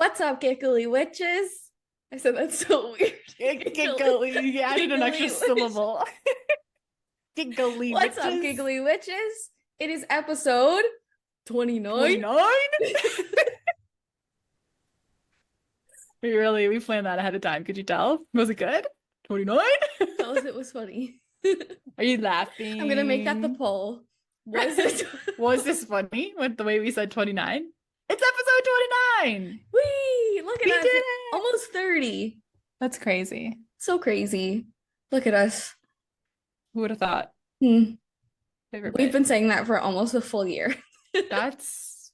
What's up, giggly witches? I said that's so weird. Giggly. You added an extra Giggly witch. syllable. Giggly What's up, witches. giggly witches? It is episode 29. 29? We planned that ahead of time. Could you tell? Was it good? 29? Tell us it was funny. Are you I'm gonna make that the laughing? poll. Was it? Was this funny with the way we said 29? It's episode 29. Whee! Look We at did us. it. Almost 30. That's crazy. So crazy. Look at us. Who would have thought? Hmm. Favorite We've bit. been saying that for almost a full year. That's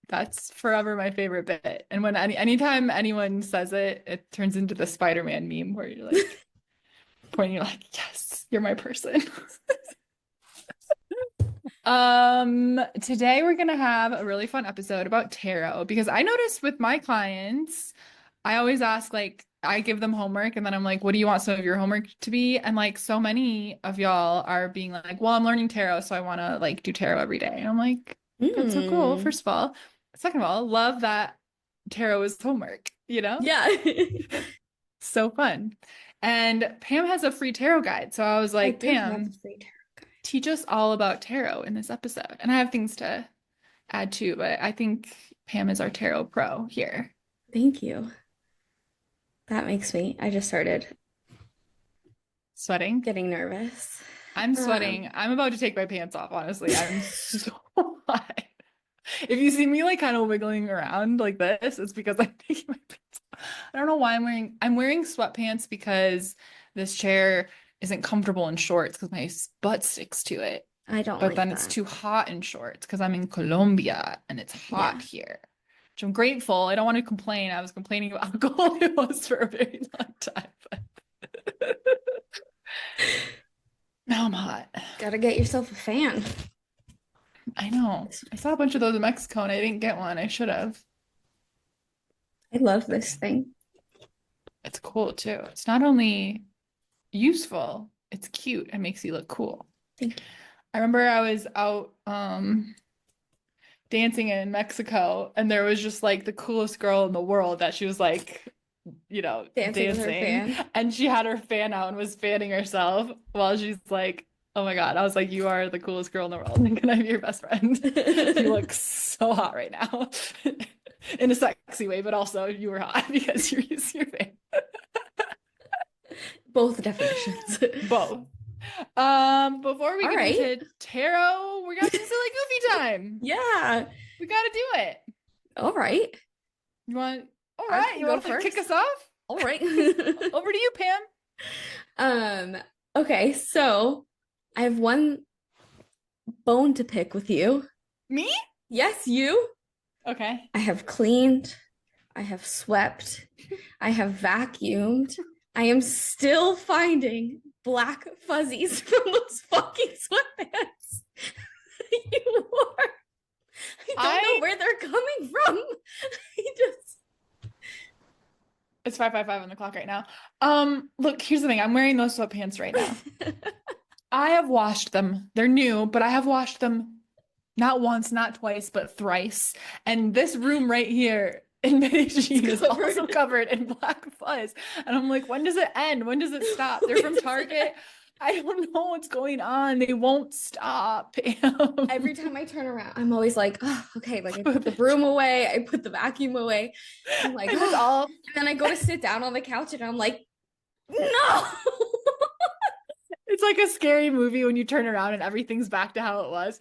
that's forever my favorite bit. And when anytime anyone says it, it turns into the Spider-Man meme where you're like pointing, you're like, yes, you're my person. Today we're gonna have a really fun episode about tarot because I noticed with my clients, I always ask like I give them homework and then I'm like, what do you want some of your homework to be? And like so many of y'all are being like, well, I'm learning tarot, so I want to like do tarot every day. And I'm like, that's so cool, Hmm. first of all. Second of all, love that tarot is homework, you know? Yeah. So fun. And Pam has a free tarot guide. So I was I like, do have a Pam, free tarot guide. teach us all about tarot in this episode. And I have things to add too, but I think Pam is our tarot pro here. Thank you. That makes me. I just started Sweating. getting nervous. I'm Um, sweating. I'm about to take my pants off, honestly. I'm so hot. If you see me like kind of wiggling around like this, it's because I'm taking my pants off. I don't know why I'm wearing sweatpants because this chair isn't comfortable in shorts because my butt sticks to it. I don't But like then it's that. too hot in shorts because I'm in Colombia and it's hot Yeah. here. Which I'm grateful. I don't want to complain. I was complaining about how cold it was for a very long time, but now I'm hot. Gotta get yourself a fan. I know. I saw a bunch of those in Mexico and I didn't get one. I should have. I love this thing. It's cool too. It's not only useful, it's cute and makes you look cool. Thank I remember I was out dancing in Mexico and there was just like the coolest girl in the world that she was like, Dancing with her dancing fan. and she had her fan out and was fanning herself while she's like, oh my God. I was like, you are the coolest girl in the world. And can I be your best friend? You look so hot right now. In a sexy way, but also you were hot because you're using your fan. Both definitions. Both. Before we All get right. into tarot, we got some silly goofy time. Yeah. We gotta do it. All right. You want? All I right. can You go want to kick first. us off? All right. Over to you, Pam. Um, okay, so I have one bone to pick with you. Me? Yes, you. Okay. I have cleaned, I have swept, I have vacuumed. I am still finding black fuzzies from those fucking sweatpants you wore. I don't know I. where they're coming from. I just It's 5:55 on the clock right now. Look, here's the thing. I'm wearing those sweatpants right now. I have washed them. They're new, but I have washed them not once, not twice, but thrice. And this room right here in Medellin is also covered. covered in black fuzz. And I'm like, when does it end? When does it stop? They're from Target. I don't know what's going on. They won't stop. Every time I turn around, I'm always like, oh, okay, like I put the broom away, I put the vacuum away. I'm like, And it's oh. all, And then I go to sit down on the couch and I'm like, no. it's like a scary movie when you turn around and everything's back to how it was.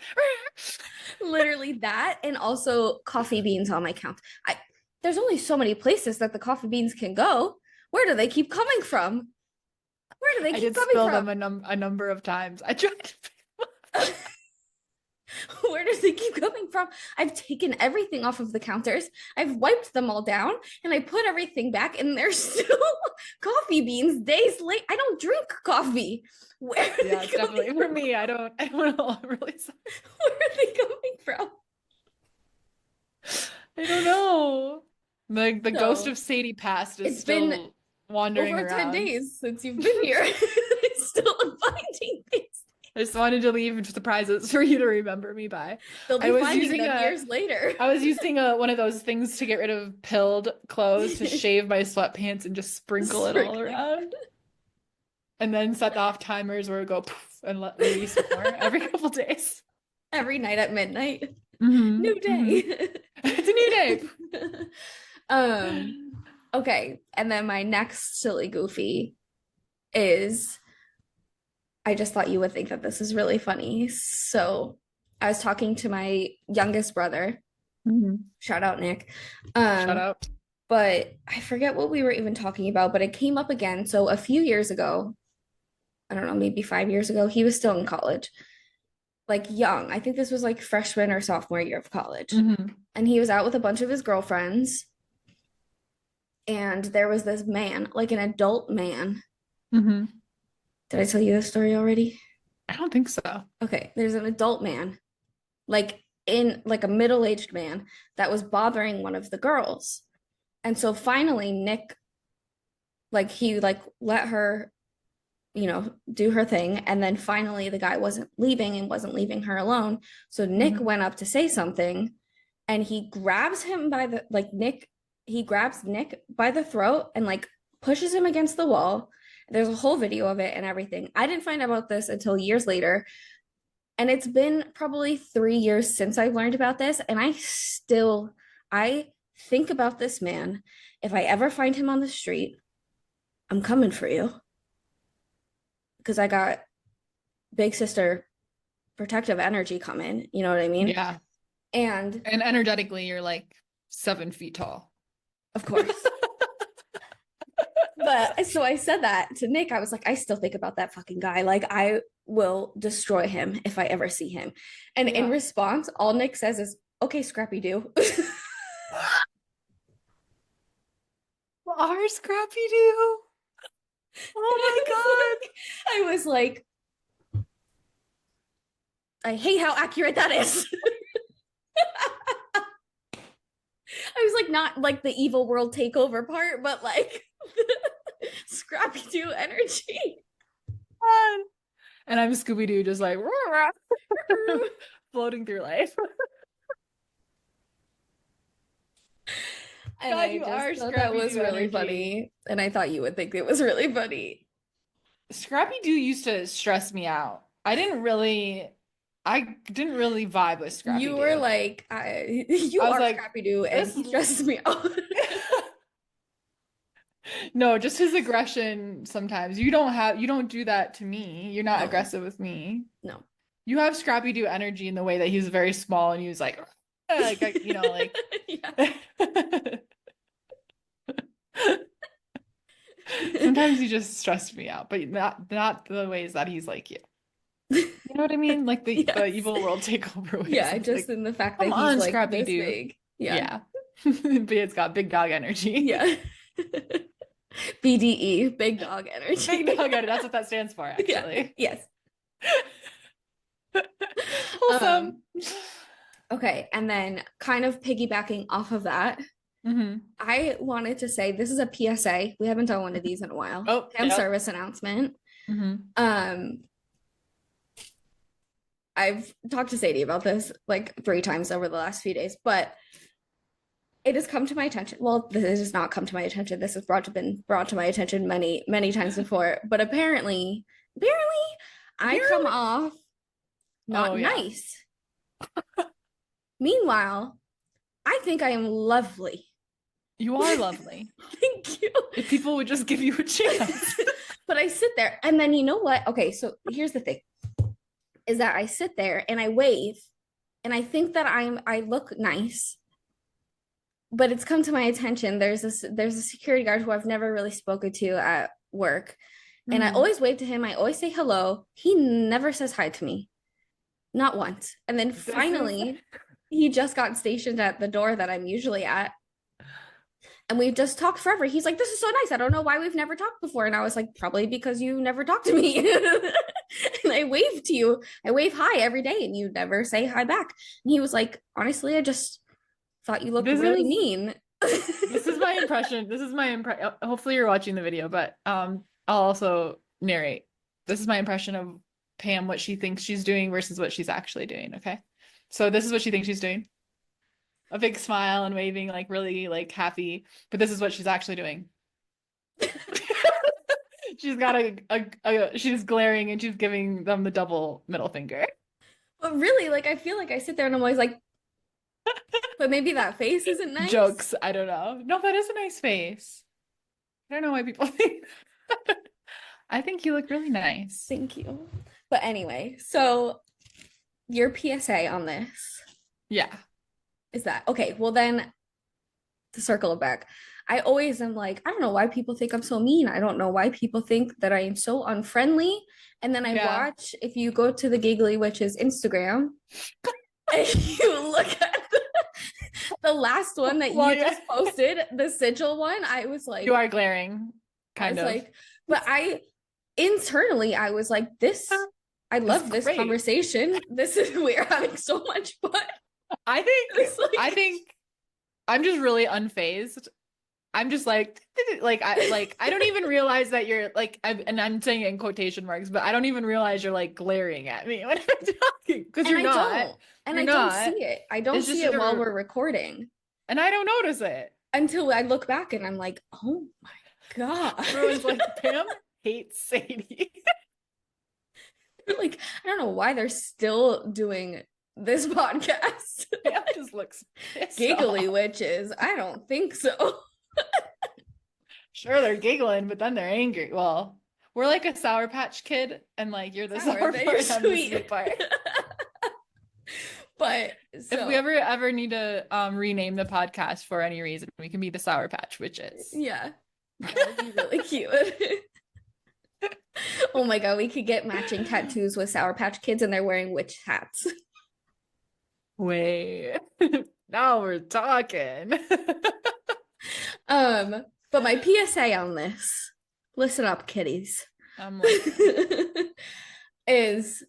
Literally that, and also coffee beans on my couch. There's only so many places that the coffee beans can go. Where do they keep coming from? Where do they I keep did coming spill from? them a number of times. I tried to. Where does it keep coming from? I've taken everything off of the counters. I've wiped them all down and I put everything back, and there's still coffee beans days late. I don't drink coffee. Where are Yeah, they it's coming definitely for from? me. I don't know. I'm really sorry. Where are they coming from? I don't know. The ghost So of Sadie past is it's been still wandering over 10 around. days since you've been here. I still am finding things. I just wanted to leave surprises for you to remember me by. They'll I be was finding using them a years later. I was using one of those things to get rid of pilled clothes to shave my sweatpants and just sprinkle it all around. And then set off timers where it would go poof and let release more every couple days. Every night at midnight. New Mm-hmm. day. It's a new day. Okay. And then my next silly goofy is I just thought you would think that this is really funny. So I was talking to my youngest brother. Mhm. Shout out Nick. Shout out. But I forget what we were even talking about, but it came up again. So a few years ago, I don't know, maybe 5 years ago, he was still in college, like young. I think this was like freshman or sophomore year of college. Mm-hmm. And he was out with a bunch of his girlfriends. And there was this man, like an adult man. Mm-hmm. Did I tell you this story already? I don't think so. Okay, there's an adult man, like in like a middle-aged man that was bothering one of the girls. And so finally Nick, like he like let her, do her thing. And then finally the guy wasn't leaving and wasn't leaving her alone. So Nick went up to say something and he grabs him by the he grabs Nick by the throat and like pushes him against the wall. There's a whole video of it and everything. I didn't find out about this until years later. And it's been probably 3 years since I've learned about this. And I think about this man. If I ever find him on the street, I'm coming for you. Because I got big sister protective energy coming. You know what I mean? Yeah. And energetically, you're like 7 feet tall. Of course. But so I said that to Nick. I was like, I still think about that fucking guy. Like, I will destroy him if I ever see him. And in response, all Nick says is, okay, Scrappy Doo. Our Scrappy Doo. Oh my God. I was like, I hate how accurate that is. I was like, not like the evil world takeover part, but like Scrappy Doo energy. And I'm Scooby Doo, just like floating through life. And God, I just thought that was really funny. And I thought you would think it was really funny. Scrappy Doo used to stress me out. I didn't really vibe with Scrappy Doo. You were like, you are like, Scrappy Doo, and he stresses me out. No, just his aggression sometimes. You don't do that to me. You're not aggressive with me. No. You have Scrappy Doo energy in the way that he's very small and he was like like sometimes he just stressed me out, but not the ways that he's like you. You know what I mean? Like the evil world takeover ways. Yeah, just like, in the fact that he's like Scrappy this Doo. Big. Yeah. But it's got big dog energy. Yeah. BDE, big dog energy. Big dog energy. That's what that stands for, actually. Yeah. Yes. Wholesome. Okay, and then kind of piggybacking off of that, I wanted to say this is a PSA. We haven't done one of these in a while. Oh, service announcement. I've talked to Sadie about this like 3 times over the last few days, but it has come to my attention. Well, this has not come to my attention. This has been brought to my attention many, many times before. But apparently, I come off not nice. Meanwhile, I think I am lovely. You are lovely. Thank you. If people would just give you a chance. But I sit there and then you know what? Okay, so here's the thing. Is that I sit there and I wave and I think that I look nice. But it's come to my attention. There's a security guard who I've never really spoken to at work. And I always wave to him. I always say hello. He never says hi to me. Not once. And then finally, he just got stationed at the door that I'm usually at. And we've just talked forever. He's like, this is so nice. I don't know why we've never talked before. And I was like, probably because you never talked to me. And I wave to you. I wave hi every day and you never say hi back. And he was like, honestly, I just thought you looked really mean. This is my impression. Hopefully you're watching the video, but I'll also narrate. This is my impression of Pam what she thinks she's doing versus what she's actually doing, okay? So this is what she thinks she's doing. A big smile and waving, like really like happy, but this is what she's actually doing. She's got she's glaring and she's giving them the double middle finger. But really, like I feel like I sit there and I'm always like, but maybe that face isn't nice. Jokes, I don't know. No, that is a nice face. I don't know why people think that. I think you look really nice. Thank you. But anyway, so your PSA on this Yeah. is that okay? Well, then to circle it back, I always am like, I don't know why people think I'm so mean. I don't know why people think that I am so unfriendly. And then I watch, if you go to the Giggly Witch's Instagram and you look at the last one that you just posted, the sigil one, I was like, you are glaring, kind of. Like, but internally, I was like, I love this conversation. This is, we're having so much fun. I think I'm just really unfazed. I'm just like I don't even realize that you're like, and I'm saying it in quotation marks, but I don't even realize you're like glaring at me when I'm talking, because you're not. And I don't see it. I don't see it while we're recording. And I don't notice it. Until I look back and I'm like, oh my God. Everyone's like, Pam hates Sadie. Like, I don't know why they're still doing this podcast. Pam just looks pissed Giggly off. Witches. I don't think so. Sure, they're giggling, but then they're angry. Well, we're like a Sour Patch Kid, and like you're the sour part, I'm the sweet part. But so, if we ever need to rename the podcast for any reason, we can be the Sour Patch Witches. Yeah, that would be really cute. Oh my God, we could get matching tattoos with Sour Patch Kids, and they're wearing witch hats. Wait, now we're talking. But my PSA on this, listen up, kiddies. I'm like, is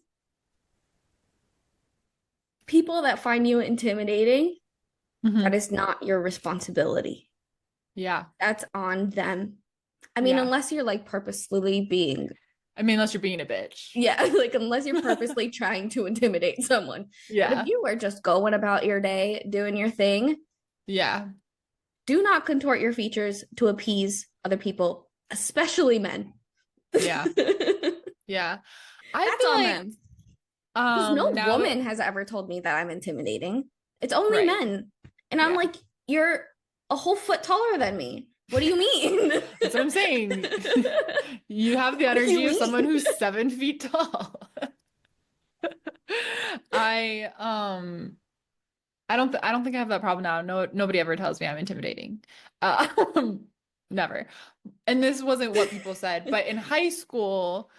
people that find you intimidating, that is not your responsibility. Yeah. That's on them. I mean, unless you're like purposefully being. I mean, unless you're being a bitch. Yeah, like unless you're purposely trying to intimidate someone. Yeah. But if you are just going about your day, doing your thing. Yeah. Do not contort your features to appease other people, especially men. Yeah. Yeah. That's on them. Because no woman has ever told me that I'm intimidating. It's only men. And I'm like, you're a whole foot taller than me. What do you mean? That's what I'm saying. You have the energy of someone who's 7 feet tall. I don't think I have that problem now. No, nobody ever tells me I'm intimidating. Never. And this wasn't what people said, but in high school,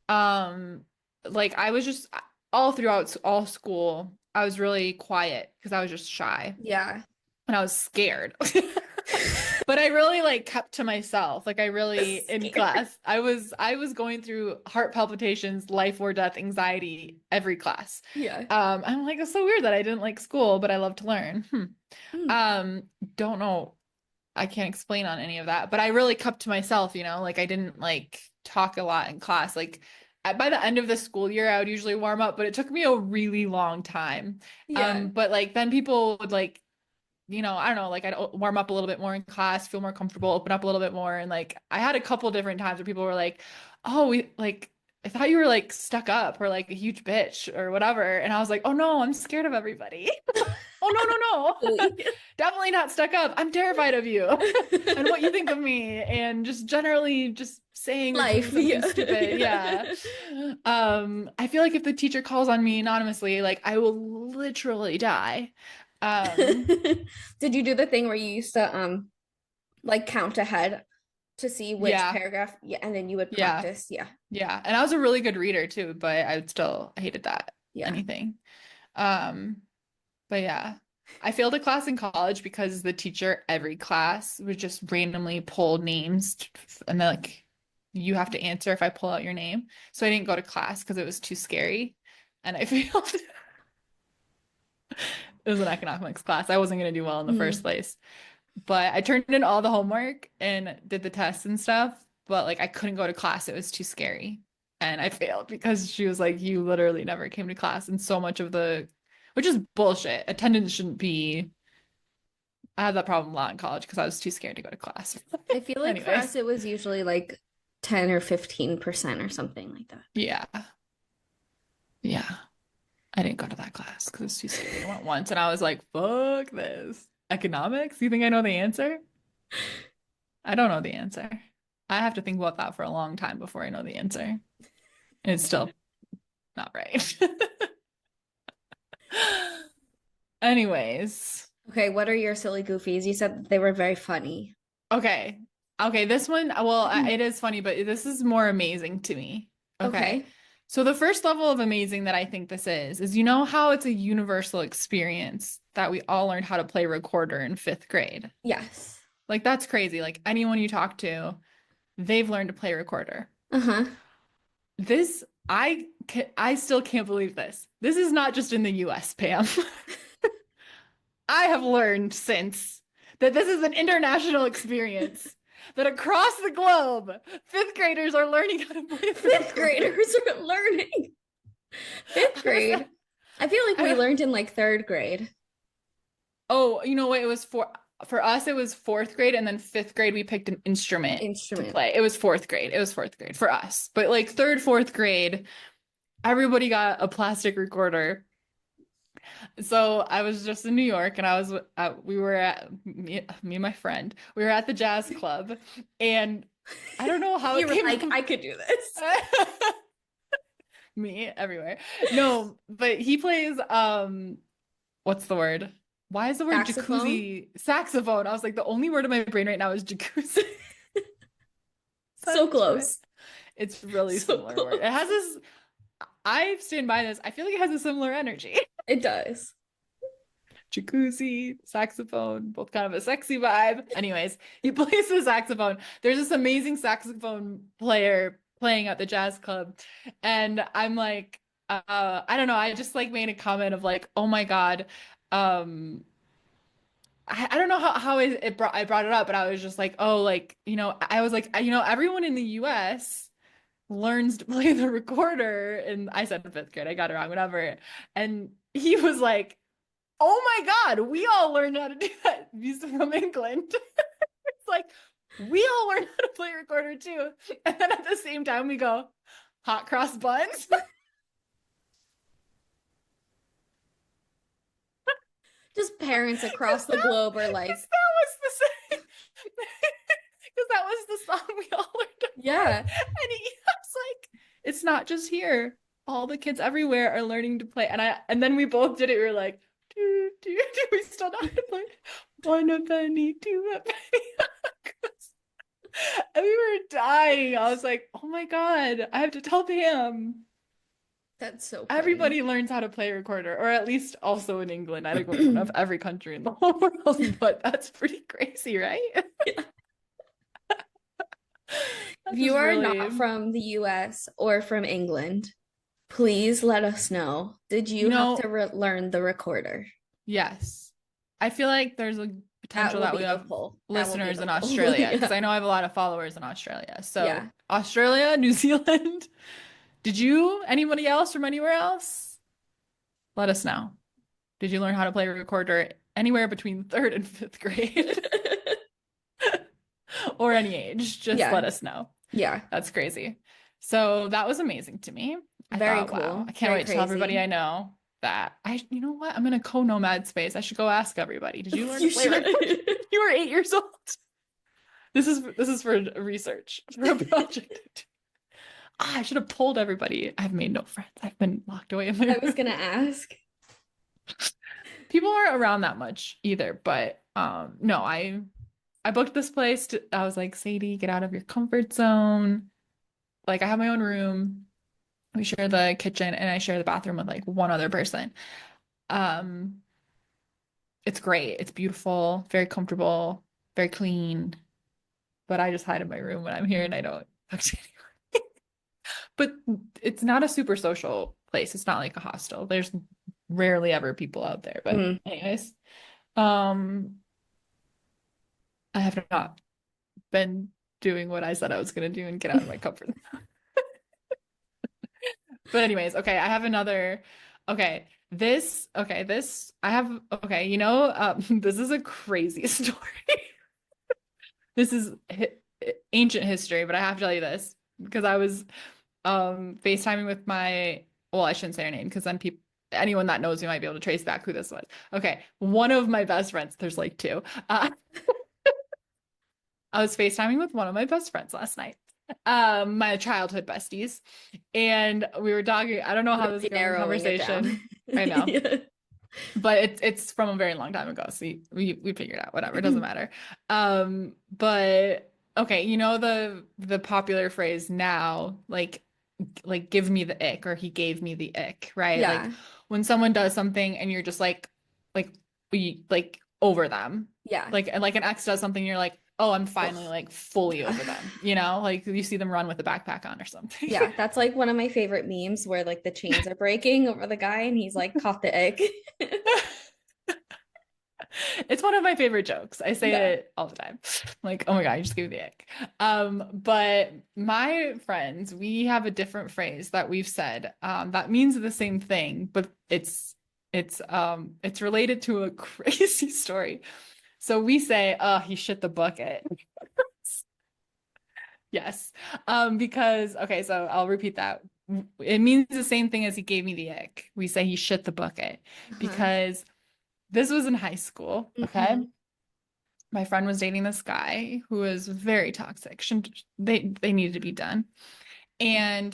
like I was just all throughout all school, I was really quiet because I was just shy. Yeah. And I was scared. But I really like kept to myself. Like I really in class, I was going through heart palpitations, life or death anxiety every class. Yeah. I'm like, it's so weird that I didn't like school, but I love to learn. Don't know. I can't explain on any of that, but I really kept to myself, you know, like I didn't like talk a lot in class. Like by the end of the school year, I would usually warm up, but it took me a really long time. Yeah. But like then people would like, you know, I don't know, like I'd warm up a little bit more in class, feel more comfortable, open up a little bit more. And like, I had a couple different times where people were like, oh, I thought you were like stuck up or like a huge bitch or whatever. And I was like, oh no, I'm scared of everybody. Oh no. Definitely not stuck up. I'm terrified of you and what you think of me. And just generally just saying life. Stupid. Yeah. I feel like if the teacher calls on me anonymously, like I will literally die. Did you do the thing where you used to like count ahead to see which paragraph and then you would practice? Yeah And I was a really good reader too, but I hated that anything. But yeah, I failed a class in college because the teacher every class would just randomly pull names and then like you have to answer if I pull out your name. So I didn't go to class because it was too scary and I failed. It was an economics class. I wasn't going to do well in the first place. But I turned in all the homework and did the tests and stuff. But like I couldn't go to class. It was too scary. And I failed because she was like, you literally never came to class. And so much of which is bullshit. Attendance shouldn't be. I had that problem a lot in college because I was too scared to go to class. I feel like for us Anyways, it was usually like 10 or 15% or something like that. yeah. Yeah. I didn't go to that class because I was too scared. I went once and I was like, fuck this. Economics? You think I know the answer? I don't know the answer. I have to think about that for a long time before I know the answer. And it's still not right. Anyways. Okay, what are your silly goofies? You said that they were very funny. Okay. Okay, this one, well, it is funny, but this is more amazing to me. Okay. Okay. So the first level of amazing that I think this is you know how it's a universal experience that we all learned how to play recorder in 5th grade? Yes. Like that's crazy. Like anyone you talk to, they've learned to play recorder. Uh-huh. This, I still can't believe this. This is not just in the US, Pam. I have learned since that this is an international experience. That across the globe, 5th graders are learning how to play the Fifth recorder. graders are learning. Fifth grade. I feel like we learned in like third grade. Oh, you know what? It was for us, it was 4th grade, and then 5th grade we picked an instrument to play. It was 4th grade. It was 4th grade for us. But like 3rd, 4th grade, everybody got a plastic recorder. So I was just in New York, and we were at me and my friend. We were at the jazz club, and I don't know how You it were came like, up. I could do this. Me everywhere. No, but he plays what's the word? Why is the word Saxophone? jacuzzi? Saxophone. I was like, the only word in my brain right now is jacuzzi. So close. It's really So similar word. close. It has this, I stand by this. I feel like it has a similar energy. It does. Jacuzzi, saxophone, both kind of a sexy vibe. Anyways, he plays the saxophone. There's this amazing saxophone player playing at the jazz club. And I'm like, I don't know. I just like made a comment of like, oh my God. I don't know how I brought it up, but I was just like, oh, like, I was like, everyone in the US learns to play the recorder. And I said 5th grade, I got it wrong, whatever. And he was like, oh my God, we all learned how to do that. He's from England. It's like, we all learned how to play recorder too. And then at the same time, we go, hot cross buns. Just parents across the globe are like, that was the same. Because that was the song we all learned to play. yeah. And he was like, it's not just here. All the kids everywhere are learning to play. And then we both did it. We were like, do we still know how to play? 1 a penny, 2 a penny. And we were dying. I was like, oh my God, I have to tell Pam. That's so funny. Everybody learns how to play recorder, or at least also in England. I don't know of every country in the whole world, but that's pretty crazy, right? Yeah. If you are not from the US or from England, please let us know. Did you have to learn the recorder? Yes. I feel like there's a potential that we have listeners in Australia, because I know I have a lot of followers in Australia. So yeah. Australia, New Zealand. Did anybody else from anywhere else? Let us know. Did you learn how to play a recorder anywhere between 3rd and 5th grade? Or any age? Just let us know. Yeah. That's crazy. So that was amazing to me. Very cool. Wow, I can't wait to tell everybody I know that you know what? I'm in a co-nomad space. I should go ask everybody. Did you learn to play recorder? You were 8 years old. This is for research, for a project. I should have pulled everybody. I've made no friends. I've been locked away in my room. I was gonna ask. People aren't around that much either, but no, I booked this place I was like, Sadie, get out of your comfort zone. Like, I have my own room. We share the kitchen, and I share the bathroom with like one other person. It's great. It's beautiful, very comfortable, very clean. But I just hide in my room when I'm here, and I don't talk to anyone. But it's not a super social place. It's not like a hostel. There's rarely ever people out there. But anyways, I have not been doing what I said I was going to do and get out of my comfort zone. But anyways, okay, I have another. Okay, I have, okay, this is a crazy story. This is hi ancient history, but I have to tell you this because I was FaceTiming with well, I shouldn't say her name because then anyone that knows me might be able to trace back who this was. Okay, one of my best friends, there's like two. Uh, I was FaceTiming with one of my best friends last night. My childhood besties. And we were talking, I don't know how this is Really going in narrowing it down. conversation. I know. Yeah. But it's from a very long time ago. So we figured out whatever, it doesn't matter. But okay, the popular phrase now, like give me the ick or he gave me the ick, right? Like Yeah. when someone does something and you're just like we like over them. Yeah. Like an ex does something, you're like, oh, I'm finally Ugh. like fully over them, like you see them run with a backpack on or something. Yeah, that's like one of my favorite memes where like the chains are breaking over the guy and he's like caught the egg. It's one of my favorite jokes. I say Yeah. it all the time. Like, oh my God, you just gave me the ick. But my friends, we have a different phrase that we've said that means the same thing, but it's related to a crazy story. So we say, oh, he shit the bucket. Yes. Because okay, so I'll repeat that. It means the same thing as he gave me the ick. We say he shit the bucket Uh-huh. because this was in high school, okay? Hmm. My friend was dating this guy who was very toxic. They needed to be done. And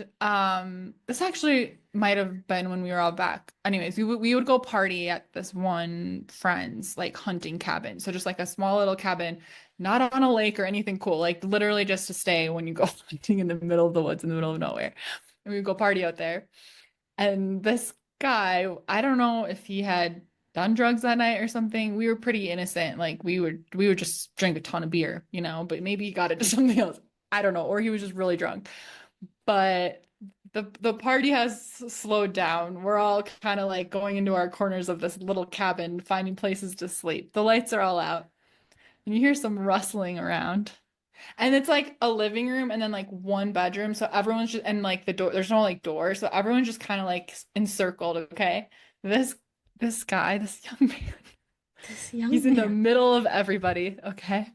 this actually might have been when we were all back. Anyways, we would go party at this one friend's like hunting cabin. So just like a small little cabin, not on a lake or anything cool, like literally just to stay when you go hunting in the middle of the woods in the middle of nowhere. And we would go party out there. And this guy, I don't know if he had done drugs that night or something. We were pretty innocent. Like we would just drink a ton of beer, but maybe he got into something else. I don't know. Or he was just really drunk. But the party has slowed down. We're all kind of like going into our corners of this little cabin, finding places to sleep. The lights are all out, and you hear some rustling around. And it's like a living room and then like one bedroom. So everyone's just, and like the door, there's no like door. So everyone's just kind of like encircled. Okay. This, this guy, this young man, This he's young in the man. middle of everybody. Okay.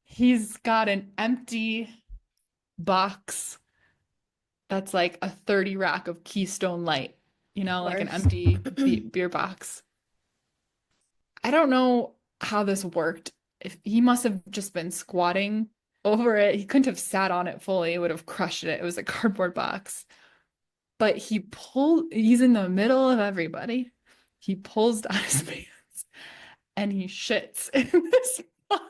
He's got an empty box that's like a 30 rack of Keystone Light, Of like an course. empty beer box. I don't know how this worked. If he must have just been squatting over it. He couldn't have sat on it fully. It would have crushed it. It was a cardboard box. But he's in the middle of everybody. He pulls down his pants and he shits in this box.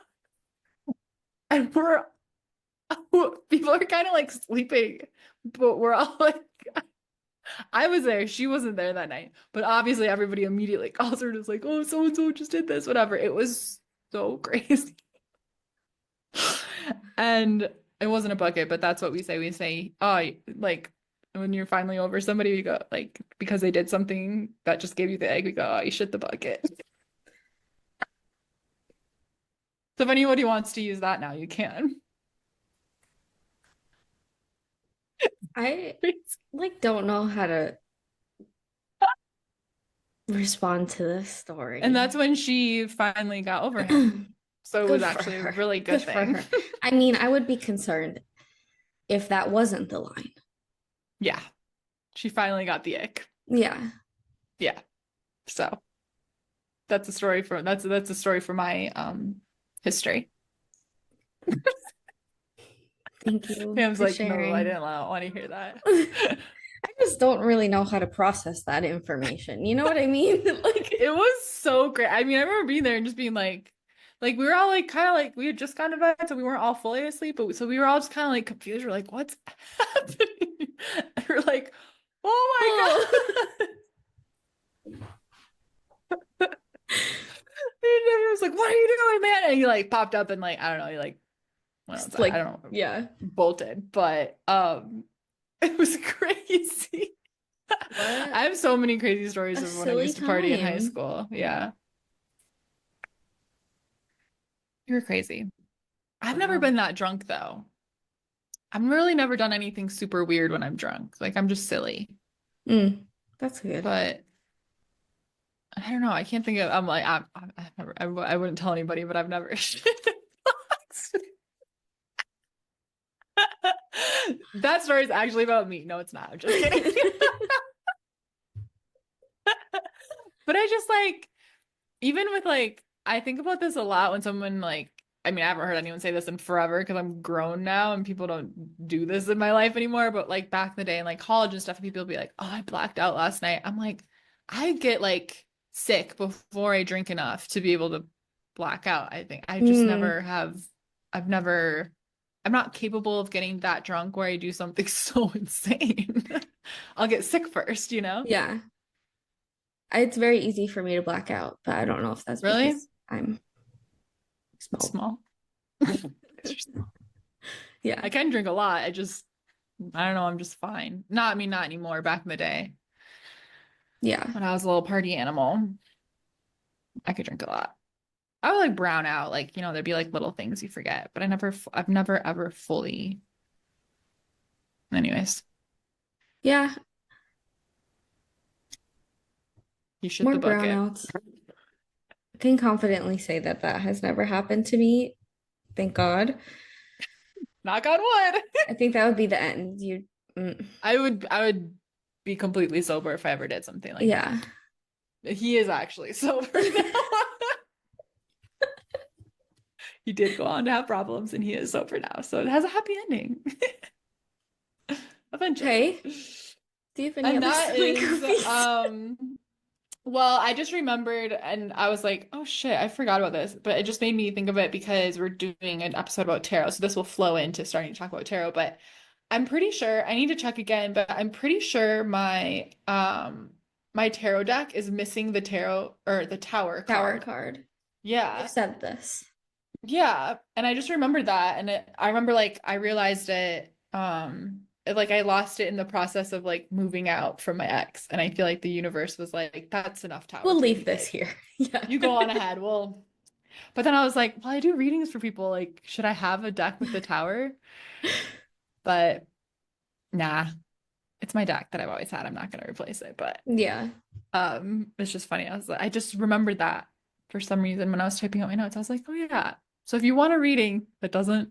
And people are kind of like sleeping, but we're all like, I was there. She wasn't there that night. But obviously, everybody immediately calls her and is like, oh, so and so just did this, whatever. It was so crazy. And it wasn't a bucket, but that's what we say. We say, oh, like when you're finally over somebody, we go, like, because they did something that just gave you the egg, we go, oh, you shit the bucket. So if anybody wants to use that now, you can. I like don't know how to respond to this And story. that's when she finally got over him. So it was Good for actually a her. really Good good for thing. her. I mean, I would be concerned if that wasn't the line. Yeah, she finally got the ick. Yeah. Yeah. So that's a story for my history. Thank you Pam's for like, no, I sharing. didn't want to hear that. I just don't really know how to process that information. You know what I mean? Like, It was so great. I mean, I remember being there and just being like we were all like kind of like we had just gone to bed, so we weren't all fully asleep, but so we were all just kind of like confused. We're like, what's happening? And we're like, oh oh, my God. And everyone was like, what are you doing, man? And he like popped up and like, I don't know, he like went just outside. I like, don't know, yeah. bolted, but it was crazy. What I have so many crazy stories a of when I silly used to party in high time. school. Yeah. You're crazy. I've never Wow. been that drunk though. I'm really never done anything super weird when I'm drunk. Like I'm just silly. That's good. But I don't know. I can't think of. I'm like I've never. I wouldn't tell anybody, but I've never. That story is actually about me. No, it's not. I'm just kidding. But I just like, even with like, I think about this a lot when someone like, I mean, I haven't heard anyone say this in forever because I'm grown now and people don't do this in my life anymore. But like back in the day in like college and stuff, people would be like, oh, I blacked out last night. I'm like, I get like sick before I drink enough to be able to black out. I think I just never have, I've never, I'm not capable of getting that drunk where I do something so insane. I'll get sick first, you know? Yeah. It's very easy for me to black out, but I don't know if that's Really? because I'm small. Small. Yeah. I can drink a lot. I don't know, I'm just fine. Not, I mean, not anymore. Back in the day Yeah. when I was a little party animal, I could drink a lot. I would like brown out, like, there'd be like little things you forget, but I've never ever fully. Anyways, Yeah. you shit More the bucket. brownouts. I can confidently say that that has never happened to me. Thank God. Knock on wood. I think that would be the end. I would be completely sober if I ever did something like Yeah. that. He is actually sober now. He did go on to have problems and he is sober now. So it has a happy ending. Eventually. Okay. Do you have any And other that silly is goofies? well, I just remembered and I was like, oh shit, I forgot about this. But it just made me think of it because we're doing an episode about tarot. So this will flow into starting to talk about tarot. But I'm pretty sure I need to check again, but I'm pretty sure my tarot deck is missing the tarot or the tower Tower card. card. You Yeah. said this. Yeah. And I just remembered that. And I remember like I realized like I lost it in the process of like moving out from my ex. And I feel like the universe was like, that's enough tower We'll to leave this indicate. here. Yeah. You go on ahead. Well, but then I was like, well, I do readings for people. Like, should I have a deck with the tower? But nah, it's my deck that I've always had. I'm not gonna replace it. But Yeah. it's just funny. I just remembered that for some reason when I was typing out my notes. I was like, oh yeah. So if you want a reading that doesn't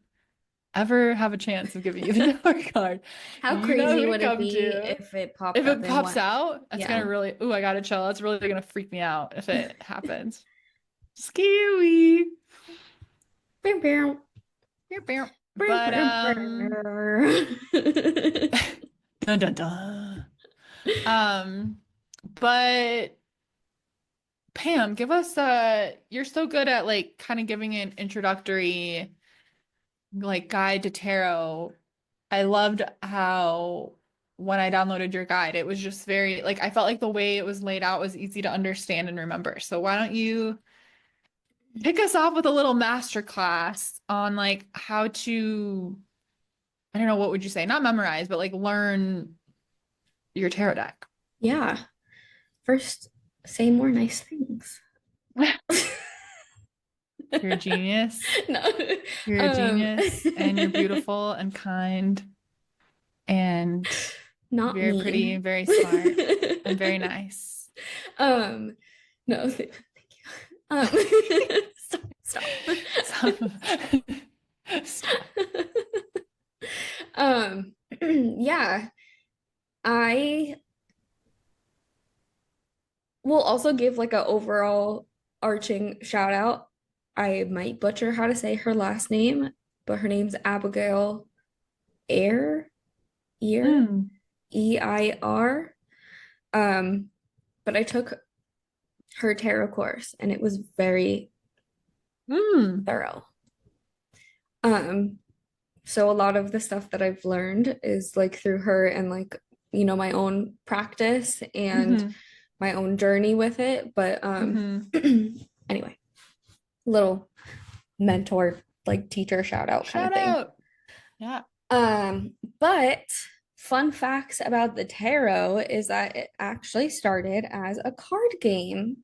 ever have a chance of giving you the tower card, How you know crazy who to would it come be to. if it popped If up it in pops one? out, that's Yeah. gonna really, ooh, I gotta chill. That's really gonna freak me out if it happens. Scary. Bow, bow. Bow, But bow, bow. dun dun dun. But Pam, give us you're so good at like kind of giving an introductory like guide to tarot. I loved how when I downloaded your guide, it was just very like I felt like the way it was laid out was easy to understand and remember. So why don't you kick us off with a little master class on like how to, I don't know, what would you say? Not memorize, but like learn your tarot deck. Yeah. First, say more nice things. You're a genius. No. You're a genius and you're beautiful and kind and Not very pretty mean. and very smart and very nice. No, thank you. Stop. Stop. Stop. Yeah, I will also give like a overall arching shout out. I might butcher how to say her last name, but her name's Abigail Eir, Mm. Eir. Um, but I took her tarot course and it was very Mm. thorough. Um, so a lot of the stuff that I've learned is like through her and like, my own practice and Hmm. my own journey with it. But Hmm. anyway, little mentor, like teacher shout out kind of Shout thing. out. Yeah. But fun facts about the tarot is that it actually started as a card game.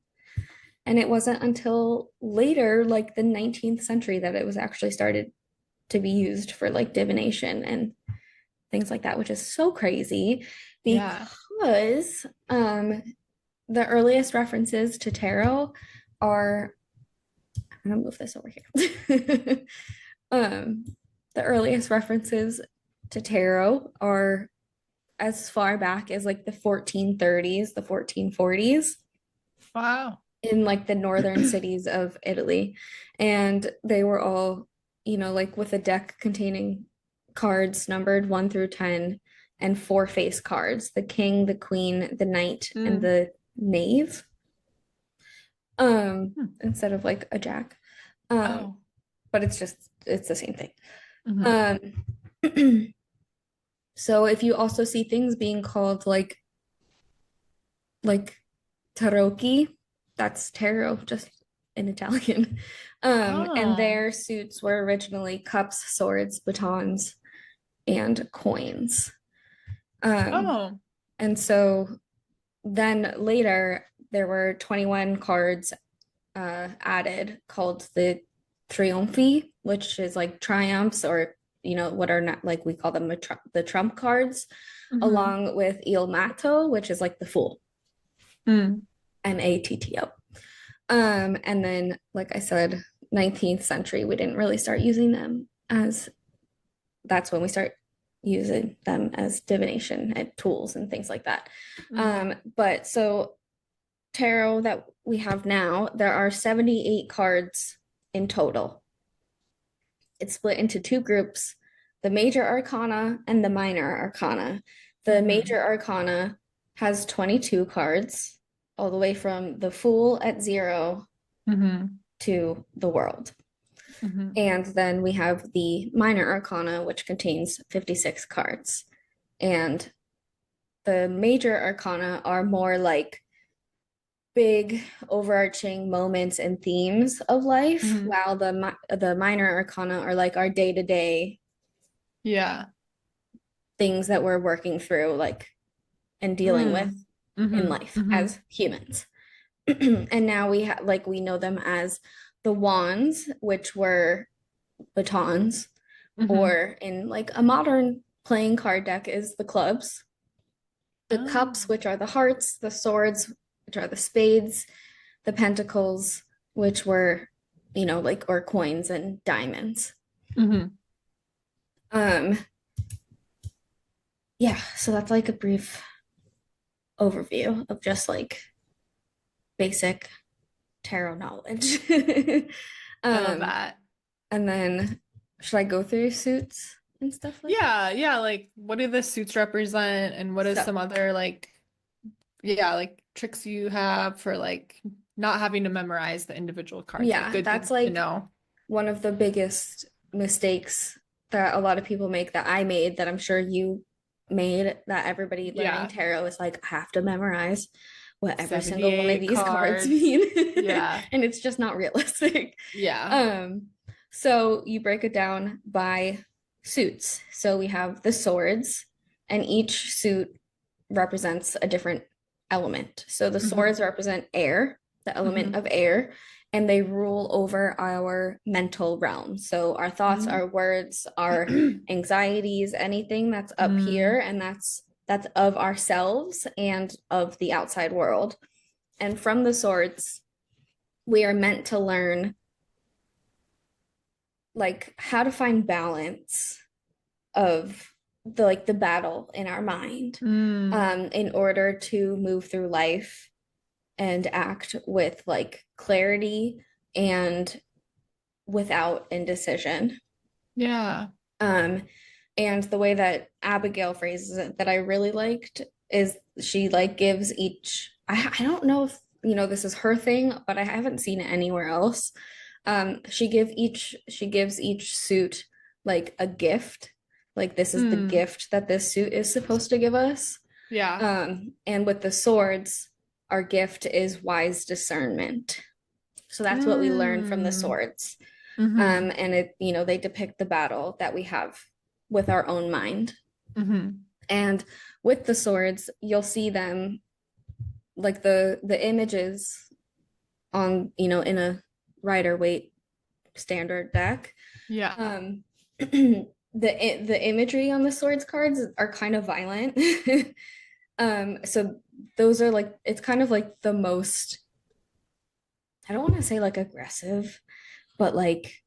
And it wasn't until later, like the 19th century, that it was actually started to be used for like divination and things like that, which is so crazy Yeah. because the earliest references to tarot are, I'm gonna move this over here. um, the earliest references to tarot are as far back as like the 1430s, the 1440s Wow. in like the northern cities of Italy. And they were all, like with a deck containing cards numbered 1 through 10 and four face cards, the king, the queen, the knight, and Mm. the knave. Instead of like a jack. Oh. But it's the same thing. Hmm. Um so if you also see things being called like tarocchi, that's tarot, just in Italian. And Oh. their suits were originally cups, swords, batons, and coins. Um, Oh. and so then later there were 21 cards added called the Trionfi, which is like triumphs, or what are not, like we call them the trump cards, Hmm. along with Il Matto, which is like the fool, Mm. Matto. And then, like I said, 19th century, we didn't really start using them as, that's when we start using them as divination and tools and things like that. Hmm. But so tarot that we have now, there are 78 cards in total. It's split into two groups, the major arcana and the minor arcana. The Hmm. major arcana has 22 cards, all the way from the fool at 0 Hmm. to the world. Hmm. And then we have the minor arcana, which contains 56 cards. And the major arcana are more like big overarching moments and themes of life, Hmm. while the minor arcana are like our day-to-day Yeah. things that we're working through, like, and dealing with Mm. in Hmm. life Hmm. as humans. And now we know them as the wands, which were batons, Hmm. or in like a modern playing card deck is the clubs, the Oh. cups, which are the hearts, the swords, which are the spades, the pentacles, which were, like, or coins and diamonds. Hmm. Um, yeah, so that's like a brief overview of just like basic tarot knowledge. I love um, that. and then should I go through suits and stuff like that? Yeah, yeah, like what do the suits represent and what is So, some other like yeah, like tricks you have for like not having to memorize the individual cards, like yeah, good that's things to like know. one of the biggest mistakes that a lot of people make, that I made, that I'm sure you made, that everybody learning Yeah. tarot is like, I have to memorize what every single one of 78 these cards cards. mean. Yeah. And it's just not realistic. Yeah. Um, so you break it down by suits. So we have the swords, and each suit represents a different element. So the Hmm. swords represent air, the element Hmm. of air, and they rule over our mental realm. So our thoughts, our words, our anxieties, anything that's up here, Mm. and that's of ourselves and of the outside world. And from the swords, we are meant to learn like how to find balance of the battle in our mind, Mm. in order to move through life and act with like clarity and without indecision. Yeah. Um, and the way that Abigail phrases it that I really liked is she like gives each, I don't know if this is her thing, but I haven't seen it anywhere else. She gives each suit like a gift. Like, this is the Mm. gift that this suit is supposed to give us. Yeah. And with the swords, our gift is wise discernment. So that's what we learn from the Mm. swords. Hmm. And they depict the battle that we have with our own mind. Hmm. And with the swords, you'll see them like the images on, in a Rider Waite standard deck. Yeah. Um, the imagery on the swords cards are kind of violent. So those are like, it's kind of like the most, I don't want to say like aggressive, but like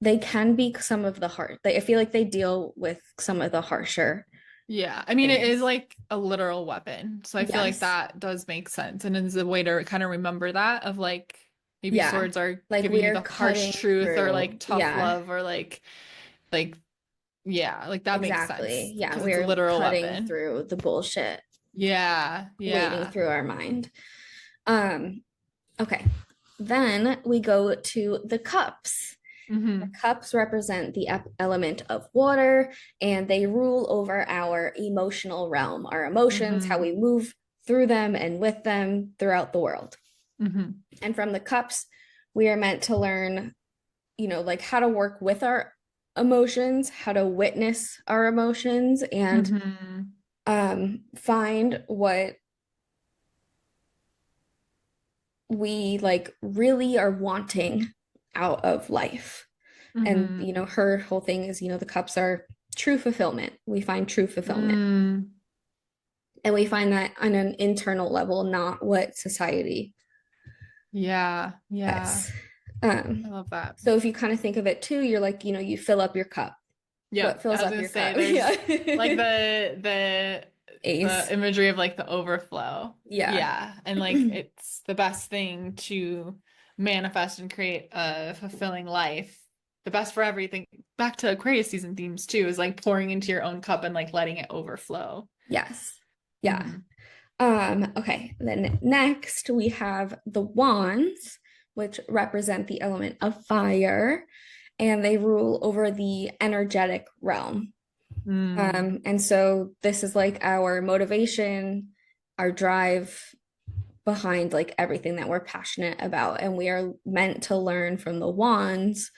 they can be some of the hard. I feel like they deal with some of the harsher Yeah, I mean, it is things. like a literal weapon. So I feel like Yes. that does make sense. And it's a way to kind of remember that of like maybe Yeah. swords are Like giving we you are the harsh cutting truth or like through. tough Yeah, love or like yeah, like that makes exactly. sense Yeah, because it's a we're literal cutting weapon. through the bullshit Yeah, waiting yeah. through our mind. Um, okay. Then we go to the cups. The Mm-hmm. cups represent the element of water, and they rule over our emotional realm, our emotions, how Mm-hmm. we move through them and with them throughout the world. Mm-hmm. And from the cups, we are meant to learn, like how to work with our emotions, how to witness our emotions, and Mm-hmm. find what we like really are wanting out of life. And Mm-hmm. her whole thing is, the cups are true fulfillment. We find true fulfillment. Mm. And we find that on an internal level, not what society Yeah, yeah. says. I Um, love that. so if you kind of think of it too, you're like, you fill up your cup. Yeah, What I fills was up gonna your say cup? Yeah. there's like the Ace. imagery of like the overflow. Yeah. Yeah, and like it's the best thing to manifest and create a fulfilling life. The best for everything. Back to Aquarius season themes too is like pouring into your own cup and like letting it overflow. Yes. Yeah. Hmm. Okay, then next we have the wands, which represent the element of fire, and they rule over the energetic realm. Mm. And so this is like our motivation, our drive behind like everything that we're passionate about. And we are meant to learn from the wands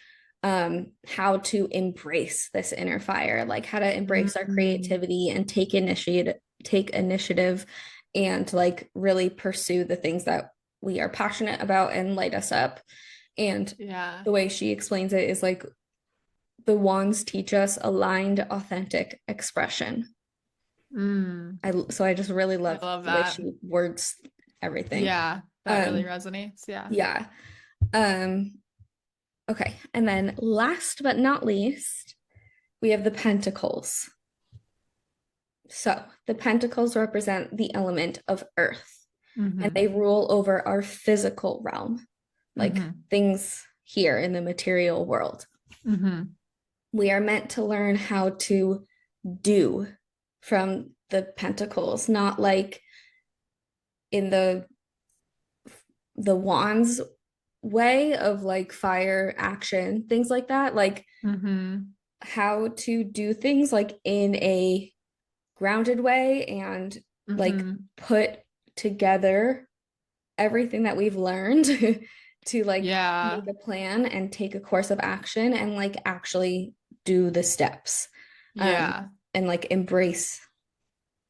how to embrace this inner fire, like how to embrace our Mm. creativity and take initiative and like really pursue the things that we are passionate about and light us up. And Yeah. the way she explains it is like the wands teach us aligned, authentic expression. Mm. So I just really I love love the way that. she words everything. Yeah, that really Um, resonates. Yeah. yeah. Um, okay. And then last but not least, we have the pentacles. So the pentacles represent the element of earth, and Mm-hmm. they rule over our physical realm, like Mm-hmm. things here in the material world. Mm-hmm. We are meant to learn how to do from the pentacles, not like in the wands way of like fire action, things like that, like Mm-hmm. how to do things like in a grounded way and like Mm-hmm. put together everything that we've learned to like Yeah. make a plan and take a course of action and like actually do the steps um Yeah. and like embrace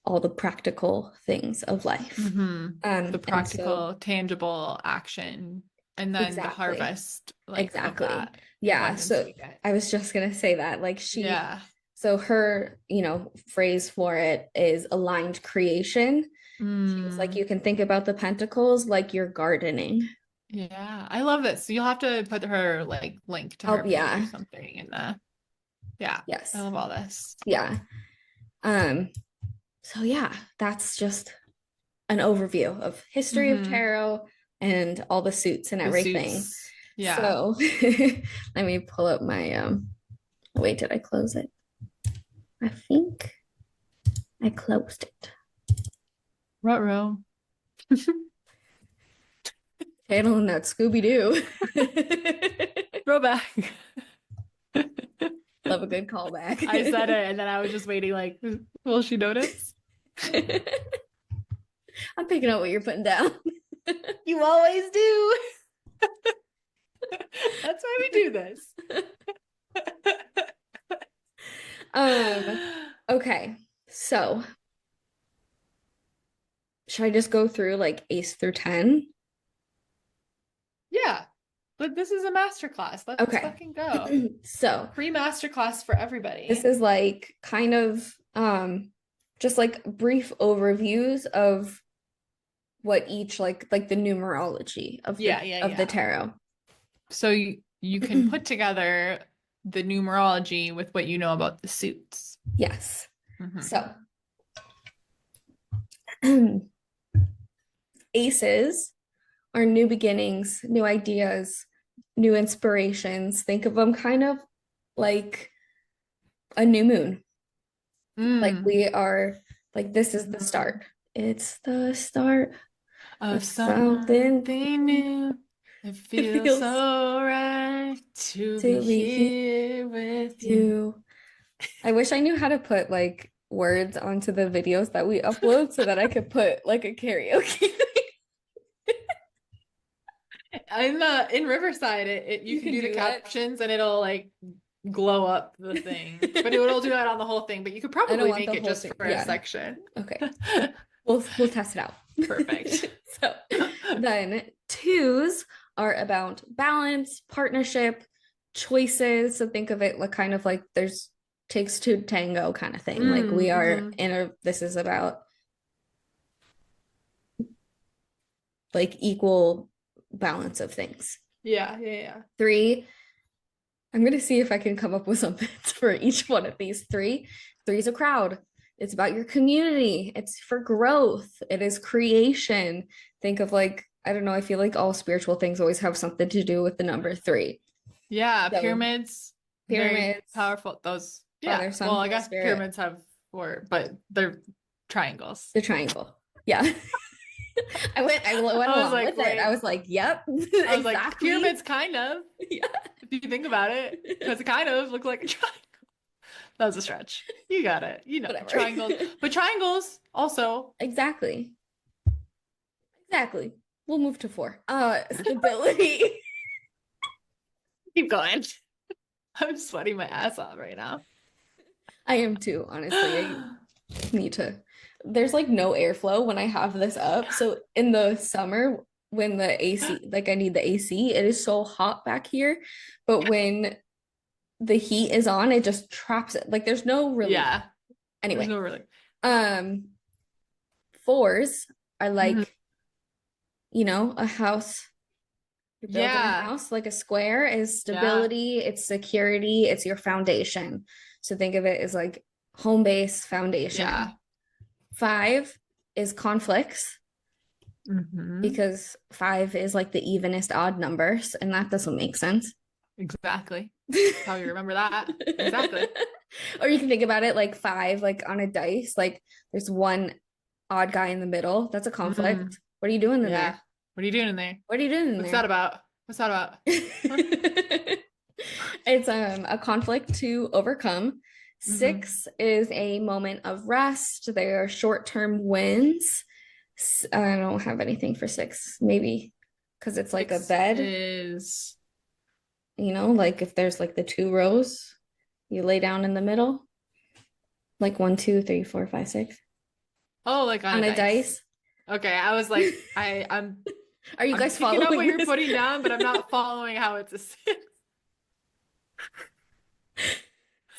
all the practical things of life. Mm-hmm. The And so practical, tangible action, and then the exactly. harvest, like of Exactly. that Yeah. abundance So we get. I was just gonna say that. Like Yeah. so her, phrase for it is aligned creation. She was like, Mm. you can think about the pentacles like you're gardening. Yeah. I love this. So you'll have to put her like link to her Oh, page or yeah. something in the yeah. I Yes. love all this. Yeah. Um, so yeah, that's just an overview of history of Mm-hmm. tarot and all the suits and The everything. suits. Yeah. So let me pull up my wait, did I close it? I think I closed it. Ruh-roh. Channeling that Scooby Doo. Throwback. Love a good callback. I said it and then I was just waiting like, will she notice? I'm picking up what you're putting down. You always do. That's why we do this. um, okay. So should I just go through like ace through 10? Yeah, But this is a masterclass. Let's Okay. fucking go. So Free masterclass for everybody. this is like kind of just like brief overviews of what each like the numerology of the tarot. So you can put together the numerology with what you know about the suits. Yes. Mm-hmm. So aces are new beginnings, new ideas, new inspirations. Think of them kind of like a new moon. Like we are like this is the start. It's the start of something something new. It feels so right to be here with you. I wish I knew how to put like words onto the videos that we upload so that I could put like a karaoke. In Riverside, you can do the captions and it'll like glow up the thing, but it'll do that on the whole thing. But you could probably make it just for a section. Okay, we'll test it out. Perfect. So then twos are about balance, partnership, choices. So think of it like kind of like there's takes two to tango kind of thing. Like we are in a this is about like equal balance of things. Yeah. Three, I'm gonna see if I can come up with something for each one of these three. Three is a crowd. It's about your community. It's for growth. It is creation. Think of like, I don't know, I feel like all spiritual things always have something to do with the number three. Yeah, so, pyramids. Very powerful. Those, yeah. Well, I guess pyramids have four, but they're triangles. The triangle. Yeah. I went along with it. I was like, yep. I was like, pyramids kind of. Yeah. If you think about it, because it kind of looked like a triangle. That was a stretch. You got it. You know, whatever. Triangles. But triangles also. Exactly. We'll move to 4. Stability. Keep going. I'm sweating my ass off right now. I am too, honestly. I need to. There's like no airflow when I have this up. So in the summer, when the AC, like I need the AC, it is so hot back here. But when the heat is on, it just traps it. Like there's no relief. Yeah. Anyway. There's no relief. 4s are like, you know, a house. You're building a house, like a square is stability, it's security, it's your foundation. So think of it as like home base foundation. Yeah. 5 is conflicts. Because 5 is like the evenest odd numbers, and that doesn't make sense. Exactly. How you remember that. Exactly. Or you can think about it like 5, like on a dice, like there's one odd guy in the middle. That's a conflict. What are you doing in there? What are you doing in there? What are you doing in there? What's that about? What's that about? It's a conflict to overcome. 6 is a moment of rest. They are short-term wins. I don't have anything for 6, maybe because it's like a bed. Is, you know, like if there's like the 2 rows, you lay down in the middle, like 1, 2, 3, 4, 5, 6. Oh, like on a dice. Okay, I was like, I'm. Are you guys following up what you're putting down, but I'm not following how it's a 6.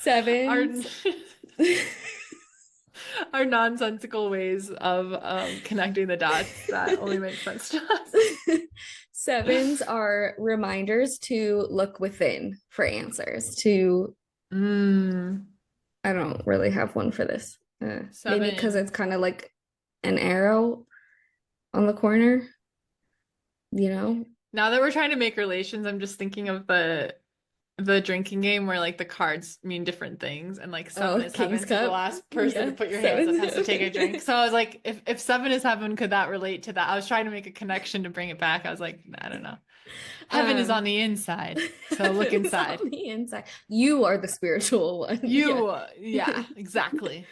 7. Our nonsensical ways of connecting the dots that only make sense to us. 7s are reminders to look within for answers. I don't really have one for this. Maybe because it's kind of like an arrow on the corner. You know? Now that we're trying to make relations, I'm just thinking of the drinking game where like the cards mean different things, and like 7 is heaven, so the last person to put your hands up has to take a drink. So I was like, if 7 is heaven, could that relate to that? I was trying to make a connection to bring it back. I was like, I don't know. Heaven is on the inside, so look inside. On the inside. You are the spiritual one. Yeah, exactly.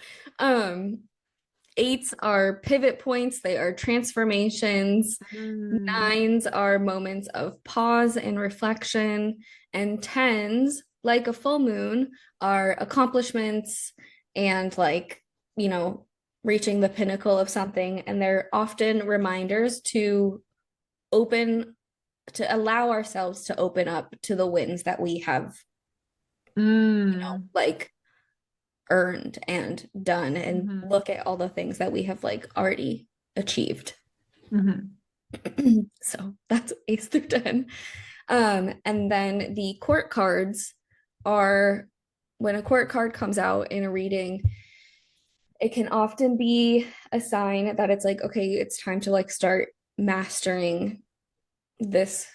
8s are pivot points. They are transformations. 9s are moments of pause and reflection. And 10s, like a full moon, are accomplishments and like, you know, reaching the pinnacle of something. And they're often reminders to open to allow ourselves to open up to the wins that we have, Mm. like earned and done, and Mm-hmm. look at all the things that we have like already achieved. Mm-hmm. So that's ace through 10. And then the court cards are, when a court card comes out in a reading, it can often be a sign that it's like, okay, it's time to like start mastering this,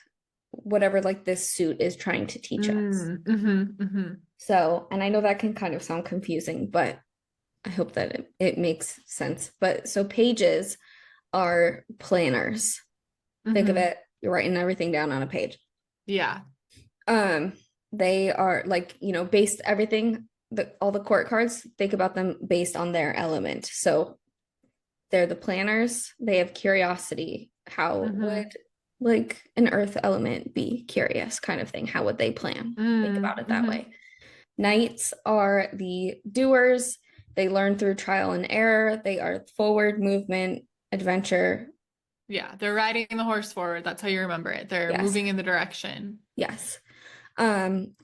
whatever like this suit is trying to teach us. Mm-hmm. Mm-hmm. So, and I know that can kind of sound confusing, but I hope that it makes sense. But so pages are planners. Think of Mm-hmm. it, you're writing everything down on a page. Yeah. Um, they are like, based everything, all the court cards, think about them based on their element. So they're the planners, they have curiosity. How Mm-hmm. would like an earth element be curious kind of thing? How would they plan? Think about it that Mm-hmm. way. Knights are the doers. They learn through trial and error. They are forward movement, adventure. Yeah, they're riding the horse forward. That's how you remember it. They're Yes, moving in the direction. yes.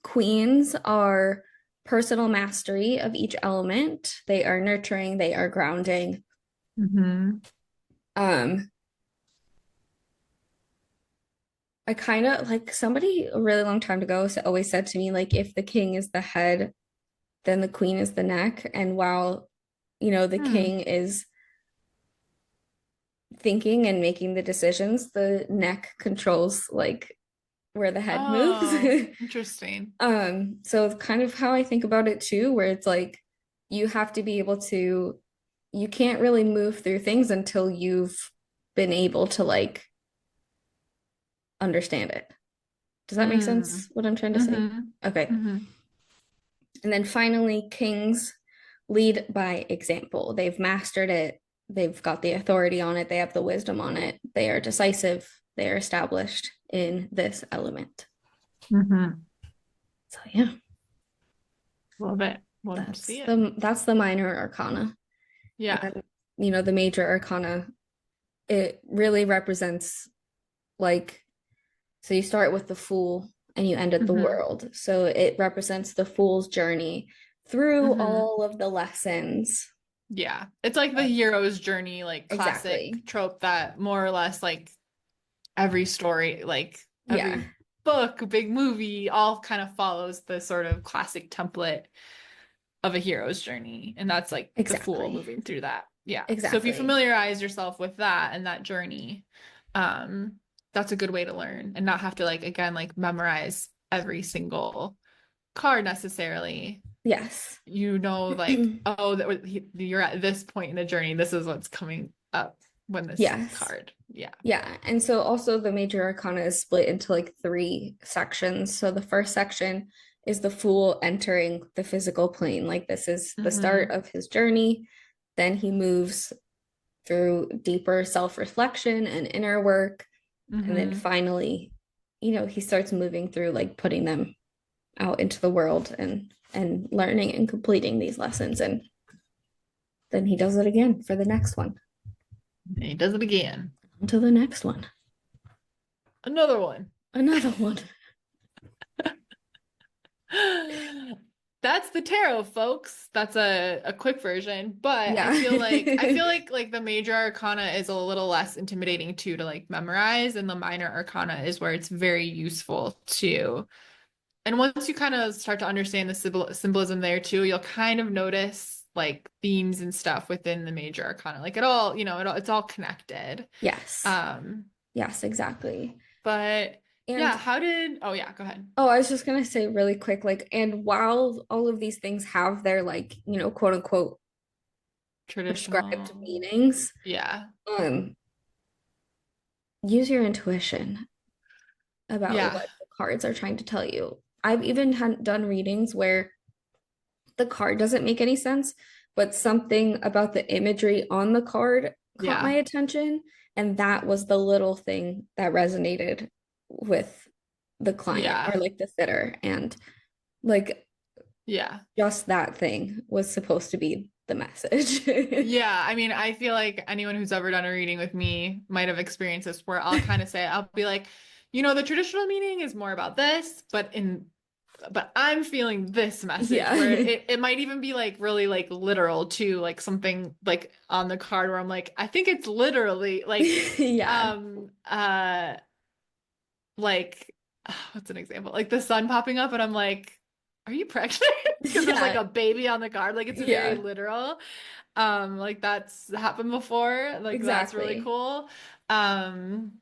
Queens are personal mastery of each element. They are nurturing, they are grounding. Mm-hmm. Um, I kind of like somebody a really long time ago always said to me, like, if the king is the head, then the queen is the neck. And while, the Hmm. king is thinking and making the decisions, the neck controls like where the head moves. Oh, interesting. So it's kind of how I think about it too, where it's like you have to be able to, you can't really move through things until you've been able to like understand it. Does that make Mm. sense what I'm trying to say? Mm-hmm. Okay. Mm-hmm. And then finally, kings lead by example. They've mastered it, they've got the authority on it, they have the wisdom on it, they are decisive, they are established in this element. Mm-hmm. So yeah, Love it. Love to see it. that's the minor arcana. Yeah. And the major arcana, it really represents like, so you start with the fool and you end at the Mm-hmm. world. So it represents the fool's journey through Mm-hmm. all of the lessons. Yeah. It's like the hero's journey, like classic Exactly. trope that more or less like every story, like Yeah, every book, big movie, all kind of follows the sort of classic template of a hero's journey. And that's like the fool exactly. moving through that. Yeah. So if you Exactly. familiarize yourself with that and that journey, um, that's a good way to learn and not have to like again like memorize every single card necessarily. Yes. You know, like, oh, you're at this point in the journey. This is what's coming up when this Yes. card. Yeah. Yeah. And so also the major arcana is split into like three sections. So the first section is the fool entering the physical plane. Like this is the start Mm-hmm. of his journey. Then he moves through deeper self-reflection and inner work. And then Mm-hmm. finally, he starts moving through like putting them out into the world and learning and completing these lessons. And then he does it again for the next one. And he does it again. Until the next one. Another one. Another one. That's the tarot, folks. That's a quick version, but Yeah. I feel like the major arcana is a little less intimidating too to like memorize, and the minor arcana is where it's very useful too. And once you kind of start to understand the symbolism there too, you'll kind of notice like themes and stuff within the major arcana. Like it all, it's all connected. Yes. Um, Yes, exactly. but yeah, And oh yeah, go ahead. I was just gonna say really quick, like, and while all of these things have their like, quote unquote prescribed Traditional. meanings, Yeah. um, use your intuition about Yeah. what the cards are trying to tell you. I've even done readings where the card doesn't make any sense, but something about the imagery on the card caught my Yeah. attention. And that was the little thing that resonated with the client Yeah. or like the sitter. And like Yeah. just that thing was supposed to be the message. Yeah. I mean, I feel like anyone who's ever done a reading with me might have experienced this where I'll kind of say, I'll be like, the traditional meaning is more about this, but I'm feeling this message Yeah. where it might even be like really like literal too, like something like on the card where I'm like, I think it's literally Yeah. uh like what's an example? Like the sun popping up and I'm like, are you pregnant? Because there's like Yeah. a baby on the card. Like it's very Yeah. literal. Like that's happened before. Like that's really Exactly. cool. Um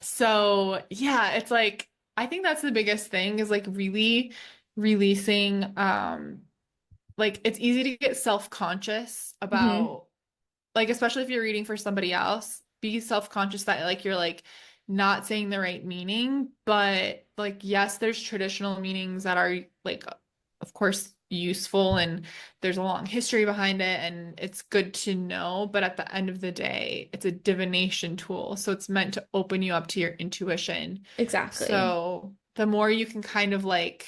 so yeah, it's like I think that's the biggest thing is like really releasing like it's easy to get self-conscious Hmm. about like especially if you're reading for somebody else, be self-conscious that like you're like not saying the right meaning, but like yes, there's traditional meanings that are like of course useful and there's a long history behind it and it's good to know, but at the end of the day, it's a divination tool, so it's meant to open you up to your intuition. Exactly. So the more you can kind of like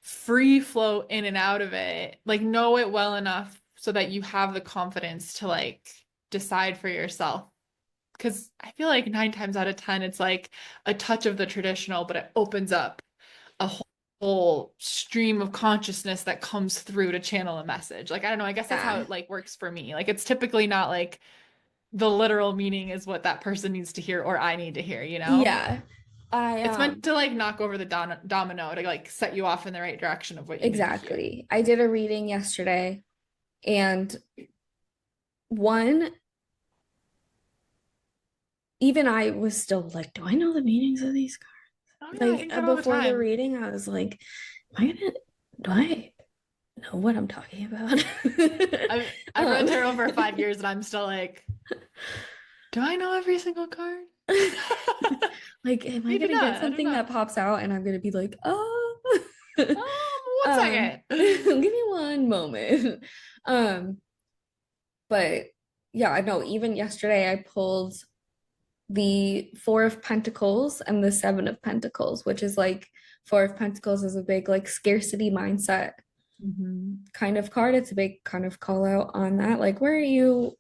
free flow in and out of it, like know it well enough so that you have the confidence to like decide for yourself. Because I feel like 9 times out of 10, it's like a touch of the traditional, but it opens up a whole stream of consciousness that comes through to channel a message. Like, I don't know, I guess that's how Yeah. it like works for me. Like, it's typically not like the literal meaning is what that person needs to hear or I need to hear, you know? Yeah. I It's meant to like knock over the domino to like set you off in the right direction of what you need to hear. exactly. I did a reading yesterday and one even I was still like, do I know the meanings of these Oh cards? yeah, I Like think that all the before the time. reading, I was like, am I gonna do I know what I'm talking about? I've read um tarot for 5 years and I'm still like, do I know every single card? like, am I Maybe gonna get not. I don't something know. that pops out and I'm gonna be like, oh One give second. me one moment. Um, but yeah, I know even yesterday I pulled the Four of Pentacles and the Seven of Pentacles, which is like Four of Pentacles is a big like scarcity mindset Hmm. kind of card. It's a big kind of call out on that. Like, where are you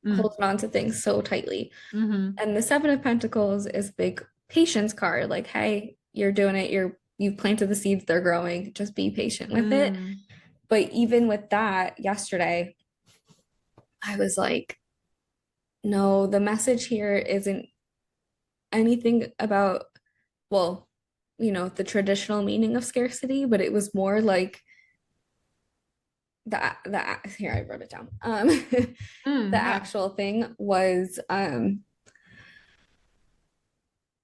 Mm. holding on to things so tightly? Hmm. And the Seven of Pentacles is big patience card. Like, hey, you're doing it. You've planted the seeds, they're growing. Just be patient with it. Mm. But even with that, yesterday, I was like, no, the message here isn't anything about, well, the traditional meaning of scarcity, but it was more like the here I wrote it down. The Yeah. actual thing was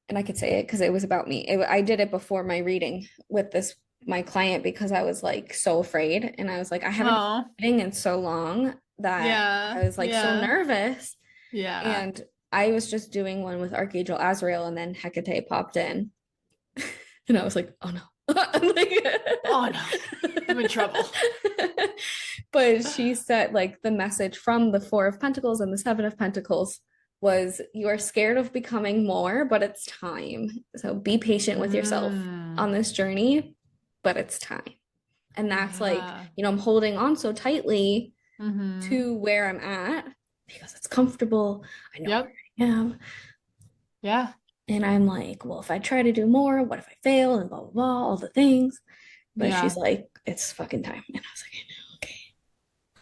and I could say it because it was about me. I did it before my reading with this my client because I was like so afraid and I was like I haven't done Oh. reading in so long that Yeah. I was like so Yeah. nervous Yeah. and I was just doing one with Archangel Azrael and then Hecate popped in and I was like, oh no. I'm like Oh no. I'm in trouble. but she said like the message from the Four of Pentacles and the Seven of Pentacles was you are scared of becoming more, but it's time. So be patient with yourself Mm. on this journey, but it's time. And that's like, Yeah. I'm holding on so tightly Hmm. to where I'm at because it's comfortable. I know Yep. where I am. Yeah. And I'm like, well, if I try to do more, what if I fail? And blah, blah, blah, all the things. But she's Yeah. like, it's fucking time. And I was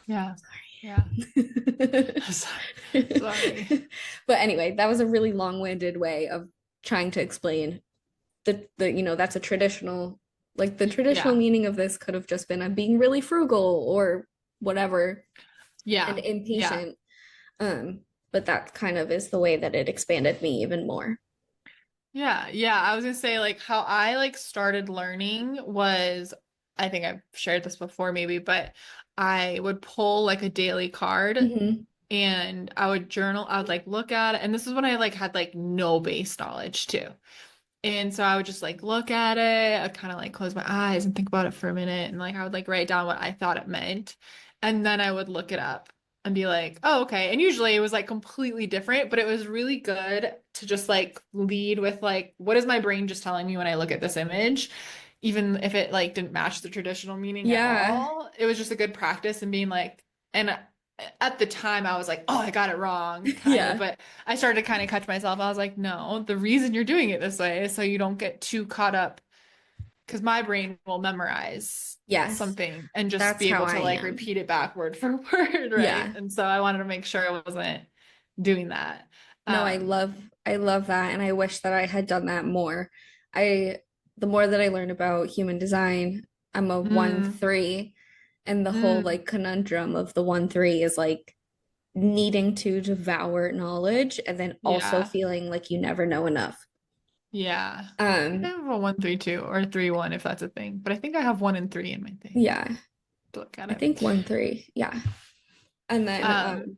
Yeah. Yeah. like, I know, Sorry. okay. But anyway, that was a really long-winded way of trying to explain that's a traditional, like the traditional Yeah. meaning of this could have just been I'm being really frugal or whatever and Yeah. Yeah. impatient. But that kind of is the way that it expanded me even more. Yeah, yeah. I was gonna say like how I like started learning was I think I've shared this before maybe, but I would pull like a daily card Hmm. and I would journal. I would like look at it, and this is when I like had like no base knowledge too. And so I would just like look at it, I'd kind of like close my eyes and think about it for a minute, and like I would like write down what I thought it meant, and then I would look it up and be like, oh, okay. And usually it was like completely different, but it was really good to just like lead with like, what is my brain just telling me when I look at this image? Even if it like didn't match the traditional meaning at Yeah. all, it was just a good practice and being like, and at the time I was like, oh, I got it wrong, kind of. Yeah. But I started to kind of catch myself. I was like, no, the reason you're doing it this way is so you don't get too caught up, because my brain will memorize Yes. something and just That's be how able I to like am. repeat it back word for word, right? Yeah. And so I wanted to make sure I wasn't doing that. No, Um, I love that, and I wish that I had done that more. I The more that I learn about human design, I'm a one mm, three, and the whole mm, like conundrum of the 1-3 is like needing to devour knowledge and then also yeah, feeling like you never know enough. yeah. I think I Um, have a 1-3-2 or 3-1 if that's a thing, but I think I have 1 and 3 in my thing yeah, to look at I it. think 1-3, yeah. And then Um,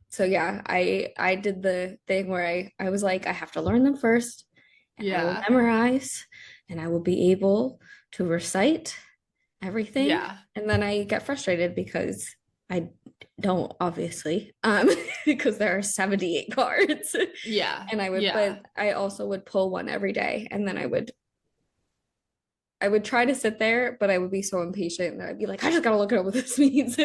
so yeah, I did the thing where I was like, I have to learn them first, and I will yeah, memorize, and I will be able to recite everything. yeah, And then I get frustrated because I don't, obviously, because there are 78 cards. yeah, And yeah, but I also would pull one every day, and then I would try to sit there, but I would be so impatient that I'd be like, I just gotta look at what this means.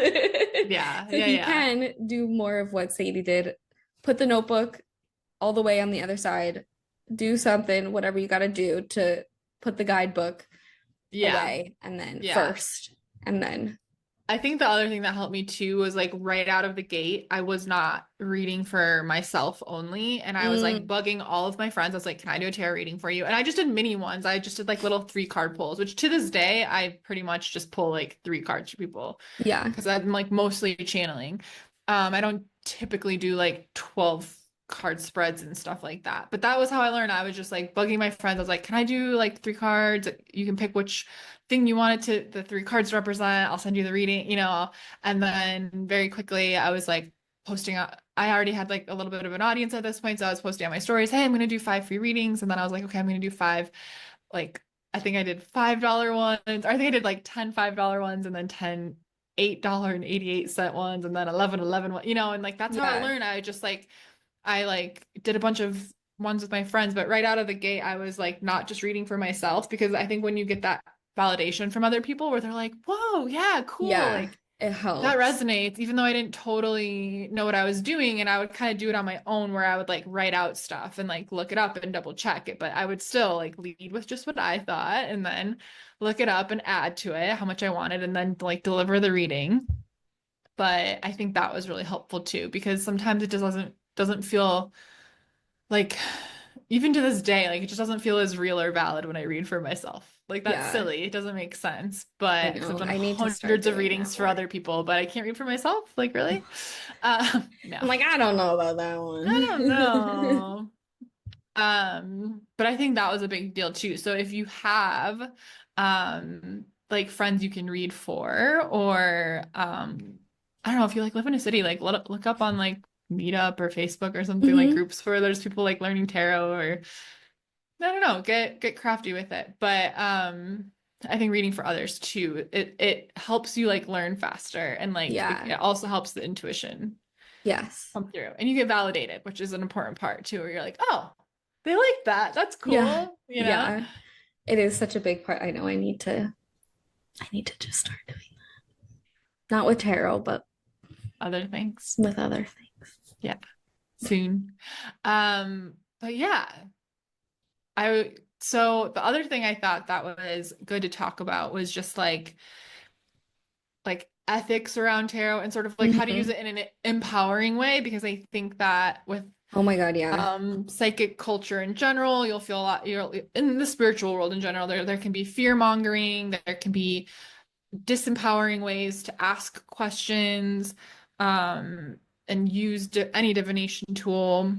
yeah, So yeah, if you yeah, can do more of what Sadie did, put the notebook all the way on the other side, do something, whatever you gotta do to put the guidebook yeah, away, and then yeah. first, and then I think the other thing that helped me too was like right out of the gate, I was not reading for myself only. And I was like mm, bugging all of my friends. I was like, can I do a tarot reading for you? And I just did mini ones. I just did like little 3 card pulls, which to this day, I pretty much just pull like 3 cards for people yeah, because I'm like mostly channeling. I don't typically do like 12 card spreads and stuff like that. But that was how I learned. I was just like bugging my friends. I was like, can I do like 3 cards? You can pick which thing you wanted to the 3 cards to represent. I'll send you the reading, And then very quickly I was like posting out. I already had like a little bit of an audience at this point. So I was posting on my stories, hey, I'm gonna do 5 free readings. And then I was like, okay, I'm gonna do five, like I think I did $5 ones, or I think I did like 10 $5 ones and then 10 $8.88 ones and then 11 and like that's how I yeah, learned. I like did a bunch of ones with my friends, but right out of the gate, I was like not just reading for myself because I think when you get that validation from other people where they're like, whoa, yeah, cool, yeah, like it that helps. resonates, even though I didn't totally know what I was doing. And I would kind of do it on my own where I would like write out stuff and like look it up and double check it. But I would still like lead with just what I thought and then look it up and add to it how much I wanted and then like deliver the reading. But I think that was really helpful too, because sometimes it just doesn't feel like, even to this day, like it just doesn't feel as real or valid when I read for myself. Like that's Yeah, silly. It doesn't make sense. I But because I've know. done I need to start hundreds of doing that readings for more. other people, but I can't read for myself. Like really? No, I'm like, I don't know about that I don't one. know. But I think that was a big deal too. So if you have like friends you can read for, or I don't know, if you like live in a city, like look up on like Meetup or Facebook or something, like Hmm. groups where there's people like learning tarot, or I don't know, get crafty with it. But I think reading for others too, it helps you like learn faster, and like it Yeah. also helps the intuition Yes. come through, and you get validated, which is an important part too, where you're like, oh, they like that. That's Yeah. cool, Yeah. It is such a big part. I know I need to just start doing that. Not with tarot, but Other things. with other things. Yeah, soon. But yeah, so the other thing I thought that was good to talk about was just like ethics around tarot and sort of like how to use Hmm. it in an empowering way, because I think that with Oh my God, yeah. psychic culture in general, you'll feel a lot, in the spiritual world in general, there can be fear mongering, there can be disempowering ways to ask questions, um, and use any divination tool.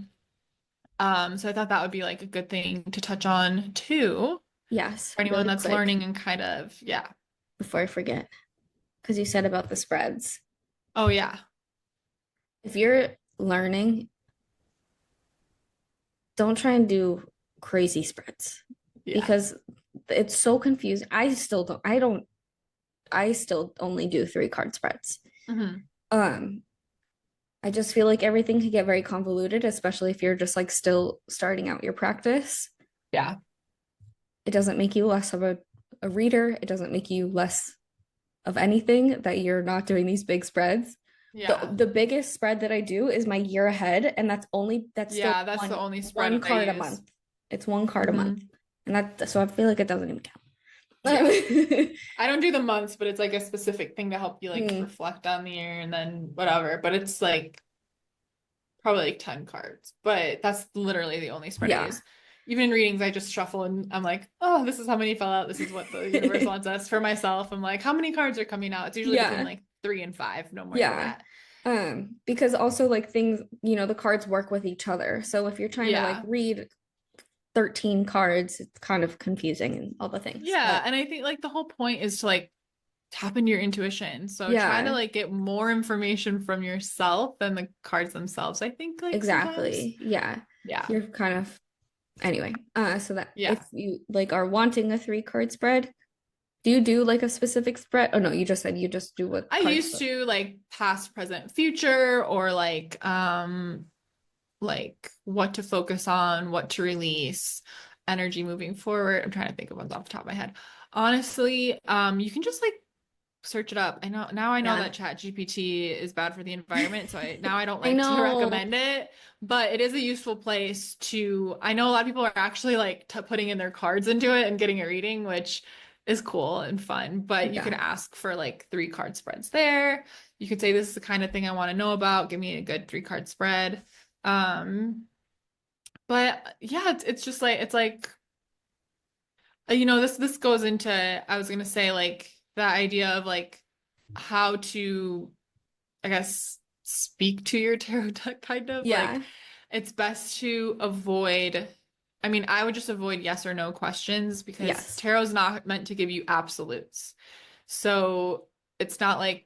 So I thought that would be like a good thing to touch on too, Yes, for anyone really that's quick learning and kind of, yeah. before I forget, because you said about the spreads. Oh yeah. If you're learning, don't try and do crazy spreads Yeah. because it's so confusing. I still only do 3 card spreads. Hmm. Um, I just feel like everything can get very convoluted, especially if you're just like still starting out your practice. Yeah. It doesn't make you less of a reader. It doesn't make you less of anything that you're not doing these big spreads. Yeah. The biggest spread that I do is my year ahead, and that's still Yeah, that's the only one spread I card a use. month. It's one card a month. Hmm. And that so I feel like it doesn't even Yeah. count. I don't do the months, but it's like a specific thing to help you like Hmm. reflect on the year and then whatever. But it's like probably like 10 cards. But that's literally the only spread I Yeah. use. Even in readings, I just shuffle and I'm like, oh, this is how many fell out. This is what the universe wants us. For myself, I'm like, how many cards are coming out? It's usually between Yeah. like 3 and 5, no more than Yeah. that. Because also like things, the cards work with each other. So if you're trying to like Yeah. read 13 cards, it's kind of confusing and all the things. Yeah. But And I think like the whole point is to like tap into your intuition. So try to yeah, like get more information from yourself than the cards themselves. I think like sometimes. exactly. Yeah. Yeah. You're kind of anyway. So that if Yeah. you like are wanting a 3 card spread, do you do like a specific spread? Oh no, you just said you just do what I cards. used to like past, present, future, or like what to focus on, what to release, energy moving forward. I'm trying to think of ones off the top of my head. Honestly, you can just like search it up. I know Yeah. that Chat GPT is bad for the environment, so I don't I like to know. recommend it, but it is a useful place to. I know a lot of people are actually like t putting in their cards into it and getting a reading, which is cool and fun. But you could Yeah. ask for like 3 card spreads there. You could say this is the kind of thing I want to know about. Give me a good 3 card spread. Um, but yeah, it's just like it's like this goes into I was gonna say like the idea of like how to I guess speak to your tarot deck kind of like Yeah. it's best to avoid I mean I would just avoid yes or no questions because Yes. tarot's not meant to give you absolutes. So it's not like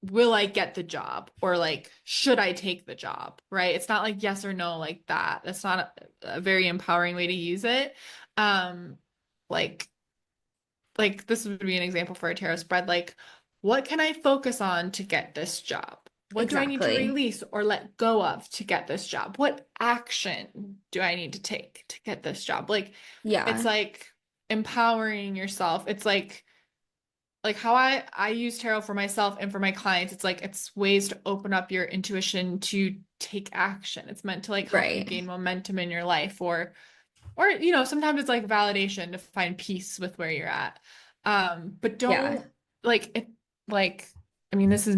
will I get the job or like should I take the job, right? It's not like yes or no like that. That's not a very empowering way to use it. Um like this would be an example for a tarot spread like what can I focus on to get this job? What do I need to Exactly. release or let go of to get this job? What action do I need to take to get this job? Like it's Yeah. like empowering yourself. It's like how I use tarot for myself and for my clients. It's like it's ways to open up your intuition to take action. It's meant to like help you Right. gain momentum in your life or sometimes it's like validation to find peace with where you're at. But Yeah. don't like it like I mean this is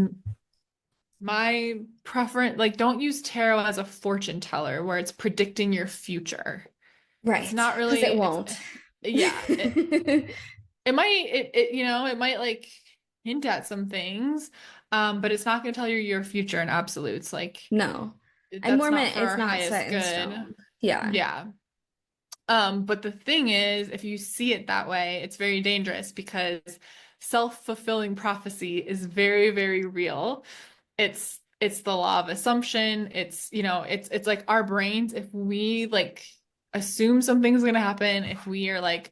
my preference like don't use tarot as a fortune teller where it's predicting your future. It's Right. not Because really it it's won't. yeah, it might it might like hint at some things but it's not going to tell you your future in absolutes like No. I that's more not meant for it's our not highest set in good. stone. Yeah. Yeah. But the thing is, if you see it that way, it's very dangerous because self-fulfilling prophecy is very, very real. It's the law of assumption. It's like our brains, if we like assume something's gonna happen, if we are like,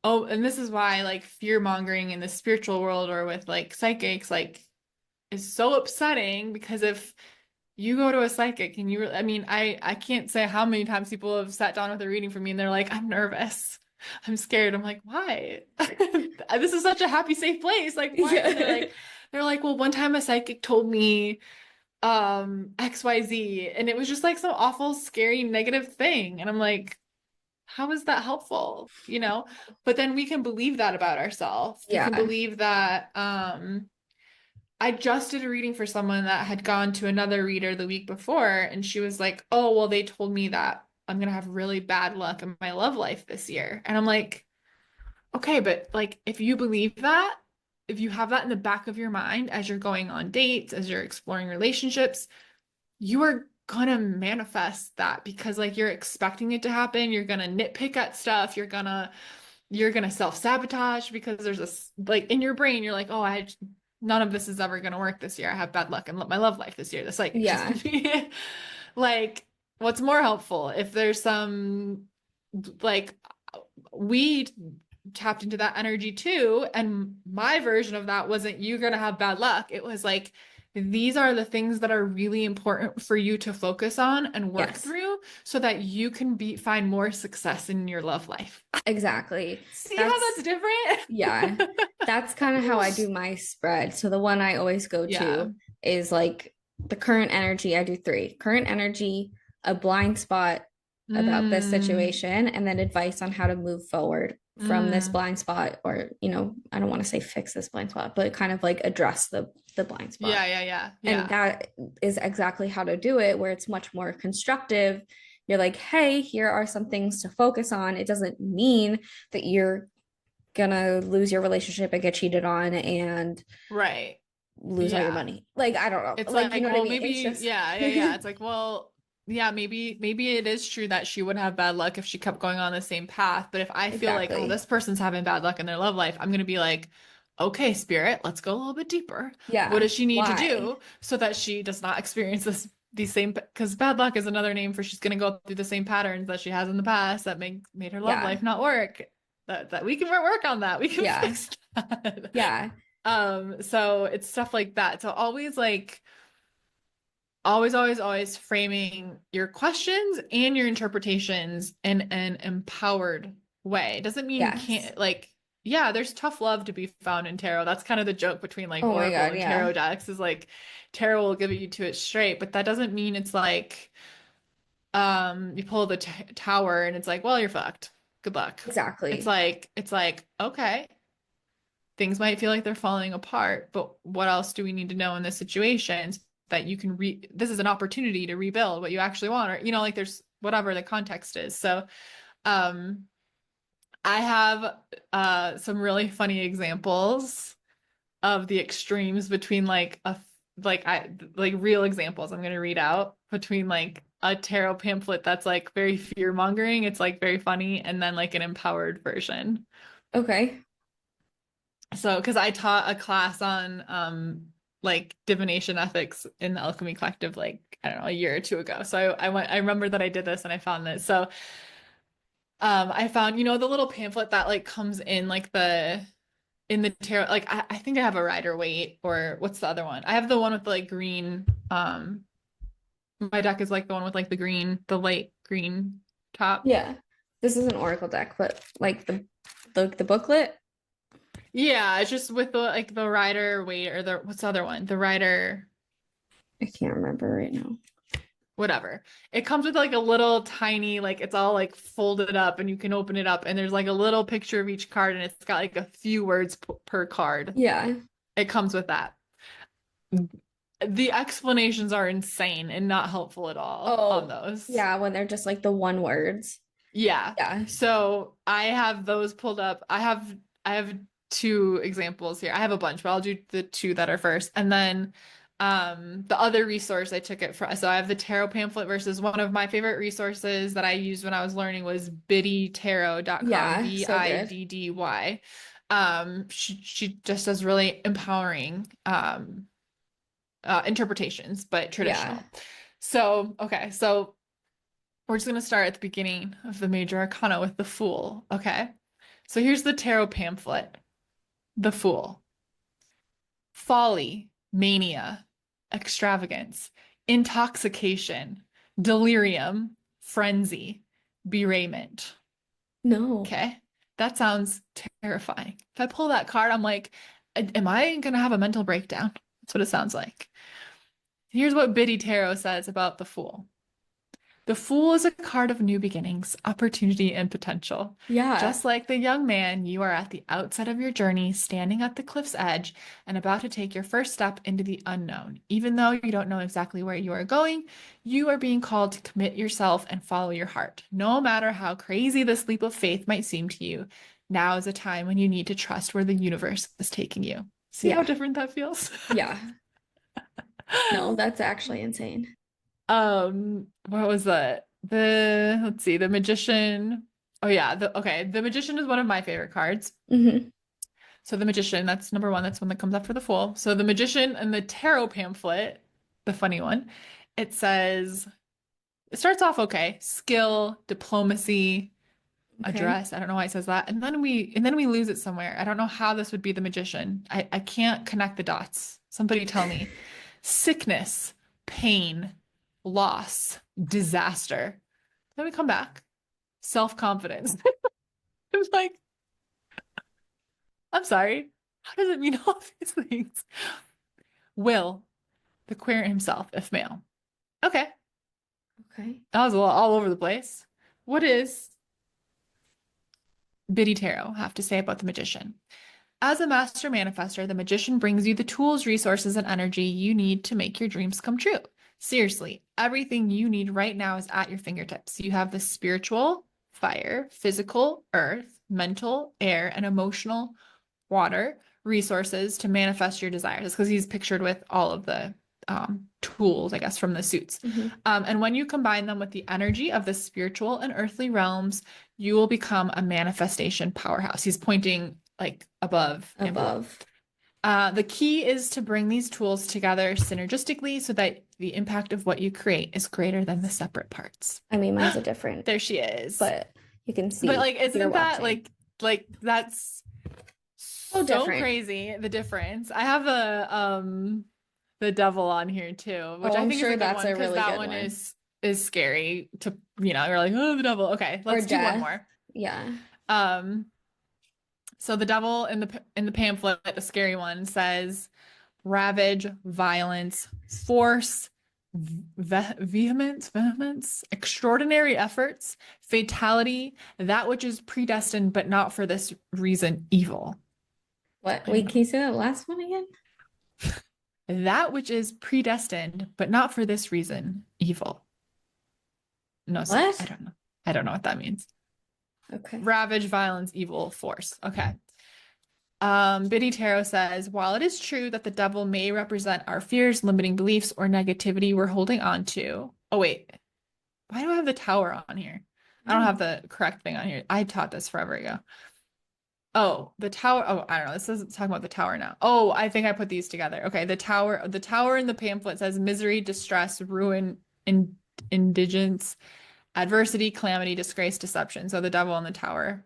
oh, and this is why like fear mongering in the spiritual world or with like psychics like is so upsetting because if you go to a psychic and I mean, I can't say how many times people have sat down with a reading for me and they're like, I'm nervous. I'm scared. I'm like, why? This is such a happy, safe place. Like, why? And Yeah. they're like, well, one time a psychic told me XYZ and it was just like some awful, scary, negative thing. And I'm like, how is that helpful? But then we can believe that about ourselves. We can Yeah. believe that I just did a reading for someone that had gone to another reader the week before, and she was like, oh, well, they told me that I'm gonna have really bad luck in my love life this year. And I'm like, okay, but like if you believe that, if you have that in the back of your mind as you're going on dates, as you're exploring relationships, you are gonna manifest that because like you're expecting it to happen. You're gonna nitpick at stuff. You're gonna self-sabotage because there's this like in your brain, you're like, oh, none of this is ever gonna work this year. I have bad luck in my love life this year. The psychic just Yeah. told me. Like, what's more helpful if there's some like we tapped into that energy too, and my version of that wasn't you're gonna have bad luck. It was like these are the things that are really important for you to focus on and work Yes. through so that you can find more success in your love life. Exactly. See how That's that's different? yeah. That's kind of how I do my spread. So the one I always go Yeah. to is like the current energy. I do three: current energy, a blind spot about this Mm, situation, and then advice on how to move forward from this mm. blind spot, or I don't want to say fix this blind spot, but kind of like address the blind spot. Yeah, yeah, yeah, And yeah. that is exactly how to do it, where it's much more constructive. You're like, hey, here are some things to focus on. It doesn't mean that you're gonna lose your relationship and get cheated on and Right. lose all your Yeah. money. Like, I don't know. It's Like, you like, know what I well, mean? It's maybe, just yeah, yeah, yeah. It's like, well, yeah, maybe it is true that she would have bad luck if she kept going on the same path. But if I feel like, oh, exactly. this person's having bad luck in their love life, I'm gonna be like, okay, spirit, let's go a little bit deeper. What Yeah. does she need to Why? do so that she does not experience these same, because bad luck is another name for she's gonna go through the same patterns that she has in the past that made her love Yeah. life not work. That we can work on that. We can Yeah. fix that. Yeah. So it's stuff like that. So always like always framing your questions and your interpretations in an empowered way. It doesn't mean you Yes. can't like, yeah, there's tough love to be found in tarot. That's kind of the joke between like Oh my Oracle God. and Yeah. tarot decks is like tarot will give it you to it straight, but that doesn't mean it's like you pull the t tower and it's like, well, you're fucked. Good luck. Exactly. It's like, okay, things might feel like they're falling apart, but what else do we need to know in this situation so that you can this is an opportunity to rebuild what you actually want, or like there's whatever the context is. So um I have some really funny examples of the extremes between like real examples I'm going to read out between like a tarot pamphlet that's like very fear-mongering, it's like very funny, and then like an empowered version. Okay. So, because I taught a class on like divination ethics in the Alchemy Collective like I don't know, a year or two ago. So I remember that I did this and I found this. So I found the little pamphlet that like comes in like the in the tarot, like I think I have a rider waite, or what's the other one? I have the one with like green my deck is like the one with like the light green top. Yeah. This is an Oracle deck, but like the booklet, Yeah, it's just with the like the rider waite, or the what's the other one? The rider I can't remember right now. whatever. It comes with like a little tiny, like it's all like folded up and you can open it up and there's like a little picture of each card and it's got like a few words per card. Yeah. It comes with that. The explanations are insane and not helpful at all on Oh, those. yeah, when they're just like the one words. Yeah. Yeah. So I have those pulled up. I have two examples here. I have a bunch, but I'll do the two that are first. And then the other resource I took it from. So I have the tarot pamphlet versus one of my favorite resources that I used when I was learning was biddytarot.com, Yeah, so good. Biddy. She just does really empowering interpretations, but Yeah. traditional. So, okay, so we're just going to start at the beginning of the major arcana with the Fool. Okay. So here's the tarot pamphlet. The Fool. Folly, mania, extravagance, intoxication, delirium, frenzy, bereavement. No. Okay. That sounds terrifying. If I pull that card, I'm like, am I going to have a mental breakdown? That's what it sounds like. Here's what Biddy Tarot says about the Fool. The Fool is a card of new beginnings, opportunity, and potential. Yeah. Just like the young man, you are at the outset of your journey, standing at the cliff's edge and about to take your first step into the unknown. Even though you don't know exactly where you are going, you are being called to commit yourself and follow your heart. No matter how crazy this leap of faith might seem to you, now is a time when you need to trust where the universe is taking you. See how Yeah. different that feels? Yeah. No, that's actually insane. What was that? Let's see, the Magician. Oh yeah, the Magician is one of my favorite cards. Hmm. So the Magician, that's number one. That's one that comes up for the Fool. So the Magician and the Tarot pamphlet, the funny one, it says it starts off okay. Skill, diplomacy, Okay. address. I don't know why it says that. And then we lose it somewhere. I don't know how this would be the Magician. I can't connect the dots. Somebody tell me. Sickness, pain, loss, disaster. Then we come back. Self-confidence. I'm like, I'm sorry. How does it mean all these things? Will, The querent himself, if male. Okay. Okay. That was a lot all over the place. What does Biddy Tarot have to say about the magician? As a master manifester, the magician brings you the tools, resources, and energy you need to make your dreams come true. Seriously, everything you need right now is at your fingertips. You have the spiritual, fire, physical, earth, mental, air, and emotional, water, resources to manifest your desires. Because he's pictured with all of the tools, I guess, from the suits. Mm-hmm. And when you combine them with the energy of the spiritual and earthly realms, you will become a manifestation powerhouse. He's pointing like above and below. Above. The key is to bring these tools together synergistically so that the impact of what you create is greater than the separate parts. I mean, mine's a different, There she is. but you can see But like, if you're isn't that watching. like that's So so different. crazy, the difference. I have the devil on here too, which Oh, I I'm think is sure a good that's one a because really that good one one. is scary to, you're like, oh, the devil. Okay, Or let's do one death. more. Yeah. Um, so the devil in the pamphlet, the scary one says ravage, violence, force, vehemence, extraordinary efforts, fatality, that which is predestined but not for this reason, evil. What? I don't Wait, can you know. say that last one again? That which is predestined but not for this reason, evil. No, sorry, I What? don't know. I don't know what that means. Okay. Ravage, violence, evil, force. Okay. Biddy Tarot says, while it is true that the devil may represent our fears, limiting beliefs, or negativity we're holding on to. Oh, wait. Why do I have the tower on here? I don't have the correct thing on here. I taught this forever ago. Oh, the tower. Oh, I don't know. This isn't talking about the tower now. Oh, I think I put these together. Okay, the tower in the pamphlet says misery, distress, ruin, indigence, adversity, calamity, disgrace, deception. So the devil in the tower.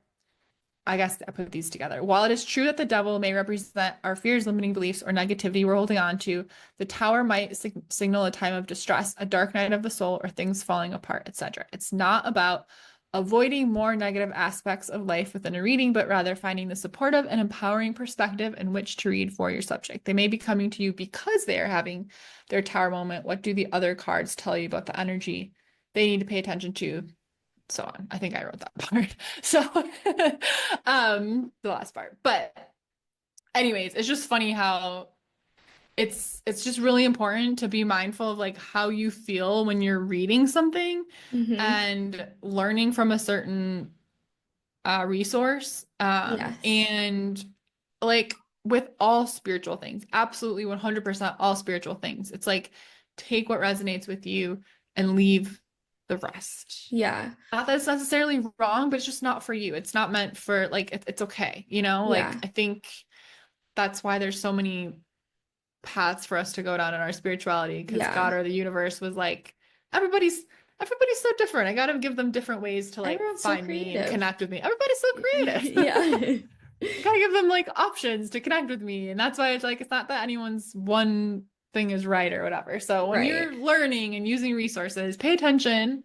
I guess I put these together. While it is true that the devil may represent our fears, limiting beliefs, or negativity we're holding on to, the tower might signal a time of distress, a dark night of the soul, or things falling apart, etc. It's not about avoiding more negative aspects of life within a reading, but rather finding the supportive and empowering perspective in which to read for your subject. They may be coming to you because they are having their tower moment. What do the other cards tell you about the energy they need to pay attention to? So on. I think I wrote that part. So the last part. But anyways, it's just funny how it's just really important to be mindful of like how you feel when you're reading something Mm-hmm. and learning from a certain resource. Yes. And like with all spiritual things, absolutely 100% all spiritual things. It's like take what resonates with you and leave the rest. Yeah. Not that it's necessarily wrong, but it's just not for you. It's not meant for like it's okay, you know? Like Yeah. I think that's why there's so many paths for us to go down in our spirituality because Yeah. God or the universe was like everybody's everybody's so different. I got to give them different ways to like Everyone's so find me and creative. connect with me. Everybody's so creative. Yeah. Gotta give them like options to connect with me. And that's why it's like it's not that anyone's one thing is right or whatever. So when Right. you're learning and using resources, pay attention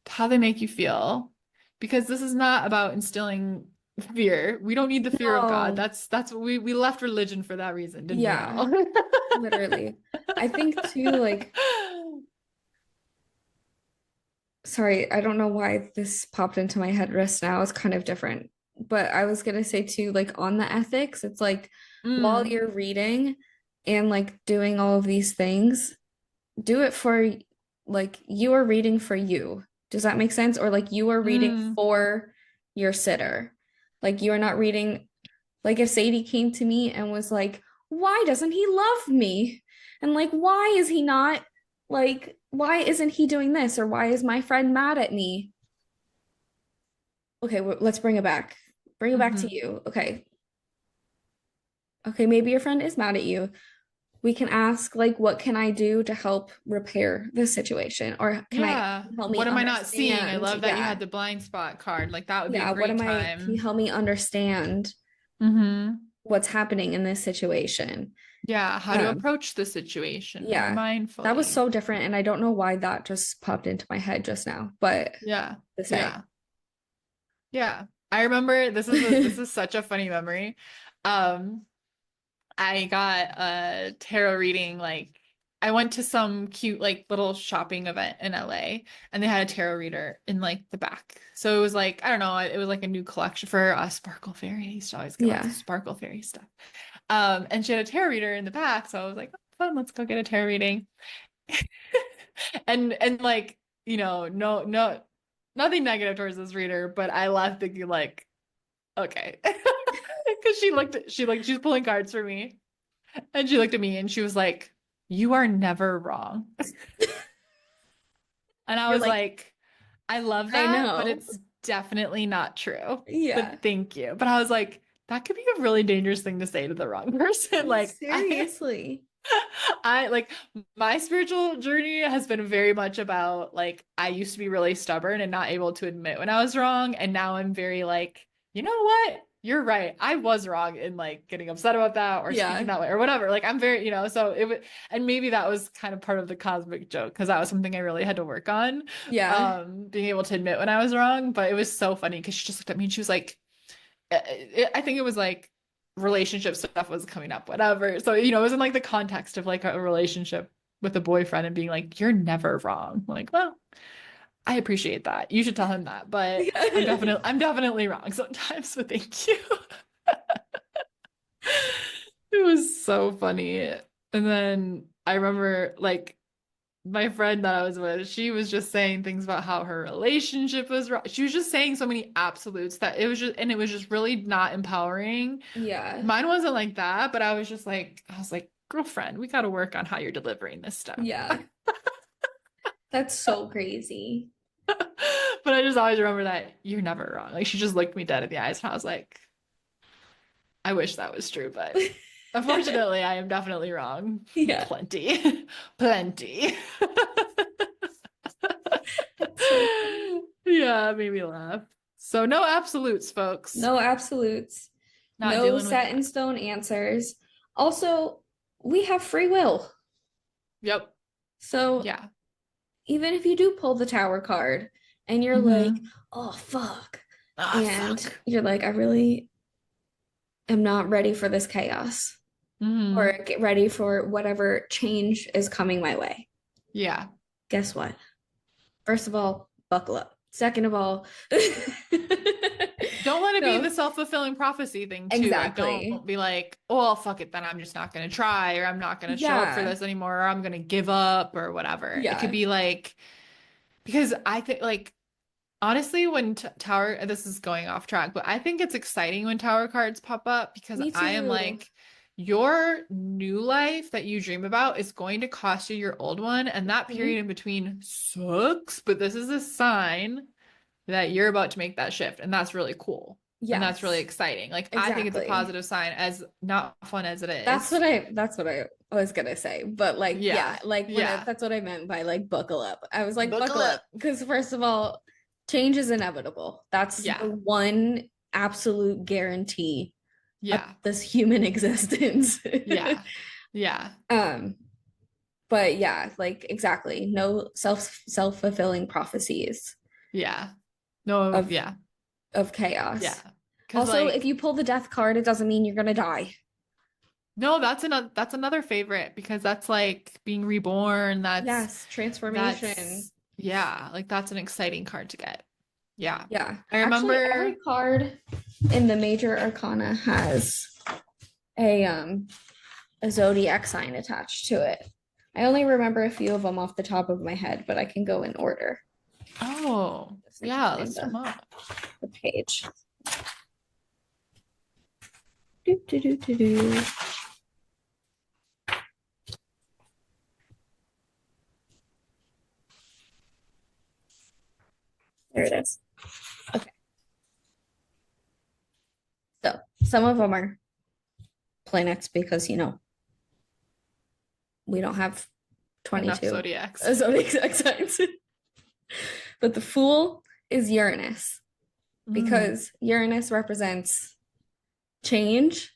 how they make you feel because this is not about instilling fear. We don't need the fear of God. No. That's what we left religion for that reason, didn't we Yeah. all? Literally. I think too, like, sorry, I don't know why this popped into my head just now. It's kind of different. But I was gonna say too, like on the ethics, it's like while Mm, you're reading and like doing all of these things, do it for like you are reading for you. Does that make sense? Or like you are reading mm, for your sitter. Like you are not reading, like if Sadie came to me and was like, why doesn't he love me? And like, why is he not like, why isn't he doing this? Or why is my friend mad at me? Okay, let's bring it back. Bring it back to hmm. you. Okay. Okay, maybe your friend is mad at you. We can ask like what can I do to help repair this situation or can Yeah. you help me What am I not seeing? I understand? love that you Yeah. had the blind spot card. Like that would be a Yeah, great can you time. help me understand Hmm. what's happening in this situation? Yeah, how to Um, approach the situation more yeah. That was mindfully. so different and I don't know why that just popped into my head just now, but Yeah. to say. Yeah. Yeah. I remember this is such a funny memory. Um, I got a tarot reading like I went to some cute like little shopping event in LA and they had a tarot reader in like the back. So it was like, I don't know, it was like a new collection for Sparkle Fairy. I used to always get lots Yeah. of Sparkle Fairy stuff. And she had a tarot reader in the back. So I was like, oh, fun, let's go get a tarot reading. And like, no, nothing negative towards this reader, but I left thinking like, okay. Because she was pulling cards for me. And she looked at me and she was like, you are never wrong. And I You're was like, like, I love I that, but know. it's definitely not true. Yeah. But thank you. But I was like, that could be a really dangerous thing to say to the wrong person. Like Seriously. I like my spiritual journey has been very much about like I used to be really stubborn and not able to admit when I was wrong. And now I'm very like, you know what? You're right. I was wrong in like getting upset about that or speaking Yeah. that way or whatever. Like I'm very, so it would, and maybe that was kind of part of the cosmic joke because that was something I really had to work on, Yeah. being able to admit when I was wrong. But it was so funny because she just looked at me and she was like, I think it was like relationship stuff was coming up, whatever. So, it was in like the context of like a relationship with a boyfriend and being like, you're never wrong. I'm like, well, I appreciate that. You should tell him that, but Yeah. I'm definitely wrong sometimes, but thank you. It was so funny. And then I remember like my friend that I was with, she was just saying things about how her relationship was wrong. She was just saying so many absolutes that it was just really not empowering. Yeah. Mine wasn't like that, but I was like, girlfriend, we got to work on how you're delivering this stuff. Yeah. That's so crazy. But I just always remember that you're never wrong. Like she just looked me dead in the eyes and I was like, I wish that was true, but unfortunately, I am definitely wrong. Yeah. Plenty. Plenty. That's so funny. Yeah, it made me laugh. So no absolutes, folks. No absolutes. Not No dealing with set in that. stone answers. Also, we have free will. Yep. So Yeah. even if you do pull the tower card and you're like, Mm-hmm. oh, fuck. Ah, And fuck. you're like, I really am not ready for this chaos or Mm-hmm. get ready for whatever change is coming my way. Yeah. Guess what? First of all, buckle up. Second of all, Don't let it be no, the self-fulfilling prophecy thing too. Like exactly. don't be like, oh well, fuck it, then I'm just not gonna try, or I'm not gonna show up for Yeah. this anymore, or I'm gonna give up or whatever. It could Yeah. be like because I think like honestly, when tower, this is going off track, but I think it's exciting when tower cards pop up because Me I am too. like, your new life that you dream about is going to cost you your old one, and that period Mhm. in between sucks, but this is a sign that you're about to make that shift, and that's really cool. And that's really Yes, exciting. Like I think it's a exactly. positive sign as not fun as it That's is. what I was gonna say. But like, yeah, Yeah. like Yeah. that's what I meant by like buckle up. I was like, Buckle buckle up. up. Because first of all, change is inevitable. That's the Yeah. one absolute guarantee of Yeah. this human existence. Yeah. Yeah. Um, but yeah, like exactly. No self-fulfilling prophecies Yeah. No, of yeah. Yeah. chaos. Cause Also, if like you pull the death card, it doesn't mean you're gonna die. no, that's another favorite because that's like being reborn. Yes, transformation. That's yeah, like that's an exciting card to get. Yeah. Yeah. I Actually, remember every card in the major arcana has a a zodiac sign attached to it. I only remember a few of them off the top of my head, but I can go in order. oh, Just need to yeah, find let's do them up. the page. Do, do, do, do, do. There it is. Okay. So some of them are planets because, we don't have Enough 22 zodiacs. zodiac signs. But the Fool is Uranus Mm, because Uranus represents change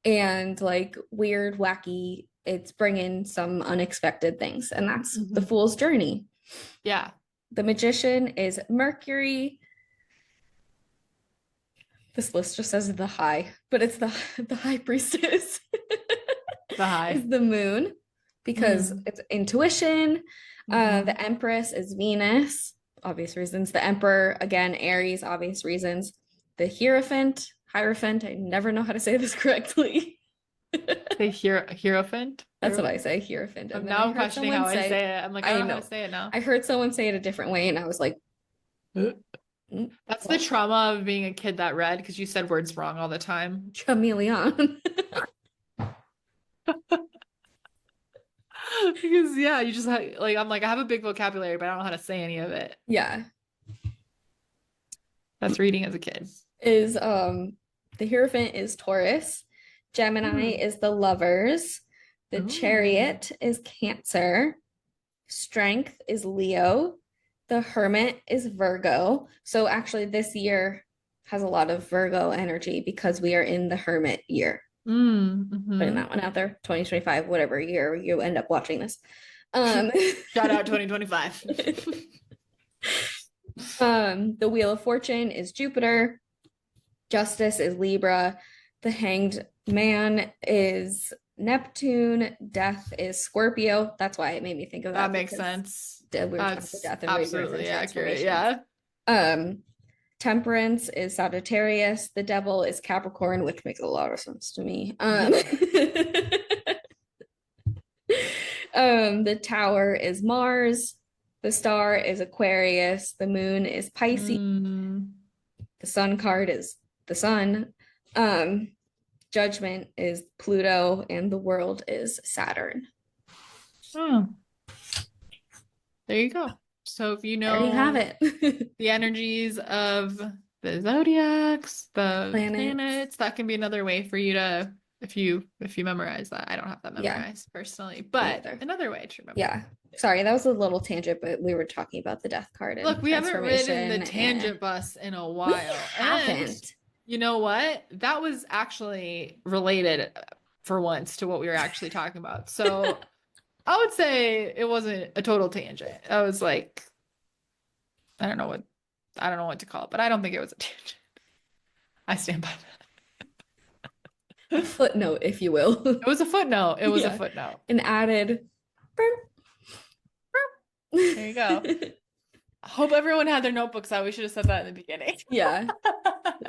and like weird, wacky, it's bringing some unexpected things. And that's the mhm. Fool's journey. Yeah. The Magician is Mercury. This list just says the high, but it's the high priestess The high. is the moon. because Mm. it's intuition. Hmm. The Empress is Venus, obvious reasons. The Emperor, again, Aries, obvious reasons. The Hierophant, I never know how to say this correctly. Say Hierophant. That's what I say, Hierophant. And then I I'm heard questioning how someone I say, say it. I'm like, I I don't know how to know, say it now. I heard someone say it a different way, and I was like, That's the well, trauma of being a kid that read because you said words wrong all the time. chameleon. Because yeah, you just like I'm like I have a big vocabulary, but I don't know how to say any of it. Yeah. That's reading as a kid. Is the Hierophant is Taurus, Gemini Hmm. is the Lovers, the Ooh. Chariot is Cancer, Strength is Leo, the Hermit is Virgo. So actually this year has a lot of Virgo energy because we are in the Hermit year. Putting Mm-hmm. that one out there, 2025, whatever year you end up watching this. Um Shout out 2025. the Wheel of Fortune is Jupiter, Justice is Libra, the Hanged Man is Neptune, Death is Scorpio. That's why it made me think of That that makes because sense. we were talking about That's death and rebirth and absolutely accurate. transformations. Yeah. Um, Temperance is Sagittarius, the Devil is Capricorn, which makes a lot of sense to me. The Tower is Mars, the Star is Aquarius, the Moon is Pisces, Mm. the Sun card is the Sun. Um, Judgment is Pluto, and the World is Saturn. Oh, there you go. So if you There you have know it. the energies of the zodiacs, the Planets. planets, that can be another way for you to if you memorize that. I don't have that Yeah, memorized personally, me but either. another way to remember. Yeah. Sorry, that was a little tangent, but we were talking about the death card and Look, we haven't ridden the transformation, and tangent bus in a we while. And haven't. you know what? That was actually related for once to what we were actually talking about. So I would say it wasn't a total tangent. I was like, I don't know what I don't know what to call it, but I don't think it was a tangent. I stand by A that. footnote, if you will. It was a footnote. It was a Yeah. footnote. An added. There you go. I hope everyone had their notebooks out. We should have said that in the beginning. Yeah.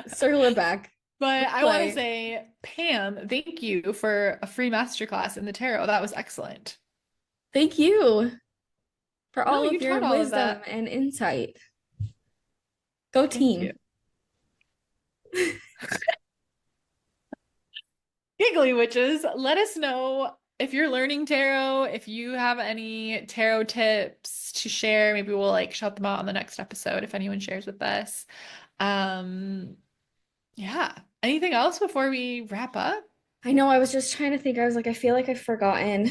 Circle it back. But I want to Play. say, Pam, thank you for a free masterclass in the tarot. That was excellent. Thank you for No, all you of your taught all of wisdom that. and insight. Go Thank you. team. Giggly witches, let us know if you're learning tarot, if you have any tarot tips to share. Maybe we'll like shout them out on the next episode if anyone shares with us. Um, yeah. Anything else before we wrap up? I know I was just trying to think. I was like, I feel like I've forgotten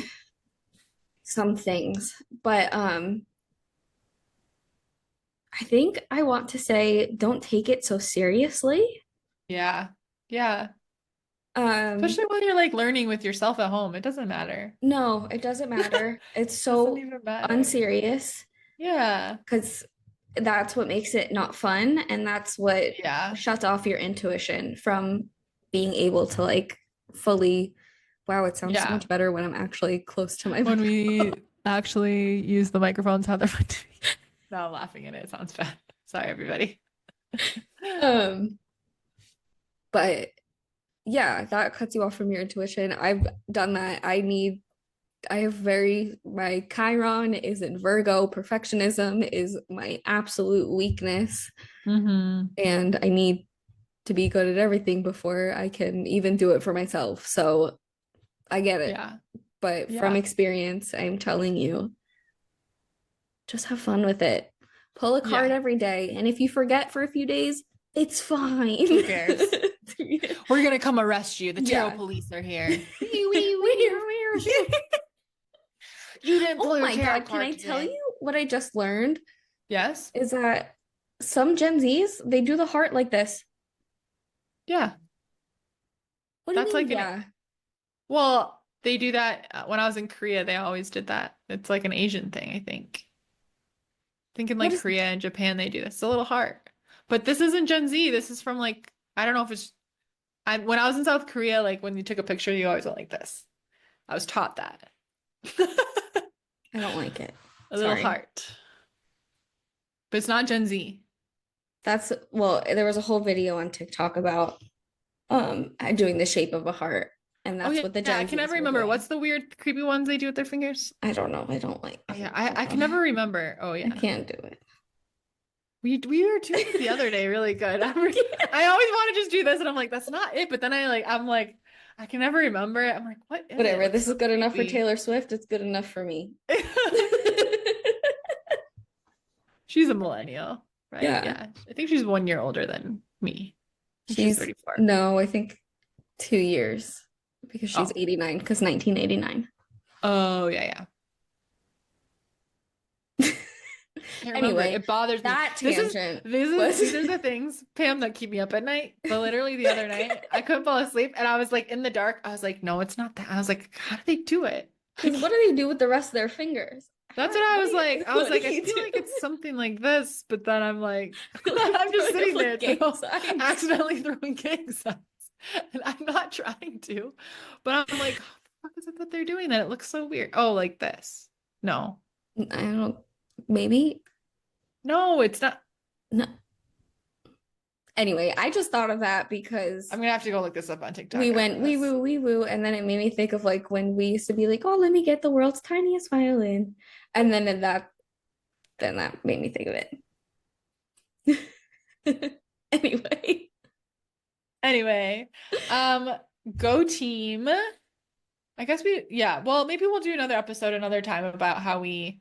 some things, but I think I want to say don't take it so seriously. Yeah. Yeah. Um, Especially when you're like learning with yourself at home. It doesn't matter. no, it doesn't matter. It's Doesn't so even matter. unserious Yeah. because that's what makes it not fun, and that's what Yeah. shuts off your intuition from being able to like fully, wow, it sounds so Yeah. much better when I'm actually close to my When microphone. we actually use the microphones how they're meant to be. No, I'm laughing at it. It sounds bad. Sorry, everybody. Um, but yeah, that cuts you off from your intuition. I've done that. I have my Chiron is in Virgo. Perfectionism is my absolute weakness. Mm-hmm. And I need to be good at everything before I can even do it for myself. So I get it. Yeah. But from Yeah. experience, I'm telling you, just have fun with it. Pull a card Yeah. every day. And if you forget for a few days, it's fine. Who cares? We're gonna come arrest you. The tarot Yeah. police are here. Wee, wee, wee. You didn't pull Oh your my tarot God, can card I tell today. you what I just learned? Yes. Is that some Gen Zs, they do the heart like this. Yeah. What do you That's mean? like an Yeah. well, they do that when I was in Korea. They always did that. It's like an Asian thing, I think. I think in What like is Korea and Japan they do this. It's a little heart. But this isn't Gen Z. This is from like I don't know if it's when I was in South Korea, like when you took a picture, you always went like this. I was taught that. I don't like it. A little Sorry. heart. But it's not Gen Z. Well, there was a whole video on TikTok about doing the shape of a heart, and Oh that's yeah, what the yeah, I Gen can never Zs were remember. doing. What's the weird, creepy ones they do with their fingers? I don't know. I don't like. Oh, yeah, I I don't can know. never remember. Oh I yeah. can't do it. We were doing it the other day really good. I always want to just do this and I'm like, that's not it. But then I'm like, I can never remember it. I'm like, what is it? It Whatever. looks This is so good enough for creepy. Taylor Swift. It's good enough for me. She's a millennial, right? Yeah. Yeah. I think she's 1 year older than me. I think she's She's 34. no, I think 2 years because she's Oh. 89 because 1989. Oh, yeah, yeah. Can't remember. Anyway, It bothers me. that tangent These was are the things, Pam, that keep me up at night. But literally the other night, I couldn't fall asleep and I was like in the dark. I was like, no, it's not that. I was like, how do they do it? because what do they do with the rest of their fingers? That's what I was like. I was What do like, I you feel do? like it's something like this, but then I'm like, Like I'm just sitting there gang signs. accidentally throwing gang signs. And I'm not trying to, but I'm like, how the fuck is it that they're doing that? It looks so weird. Oh, like this. No. I don't. Maybe No, it's not. no. Anyway, I just thought of that because I'm gonna have to go look this up on TikTok we after went this. wee woo, and then it made me think of like when we used to be like, oh, let me get the world's tiniest violin, and then that made me think of it. Anyway, Anyway, go team. I guess yeah, well, maybe we'll do another episode another time about how we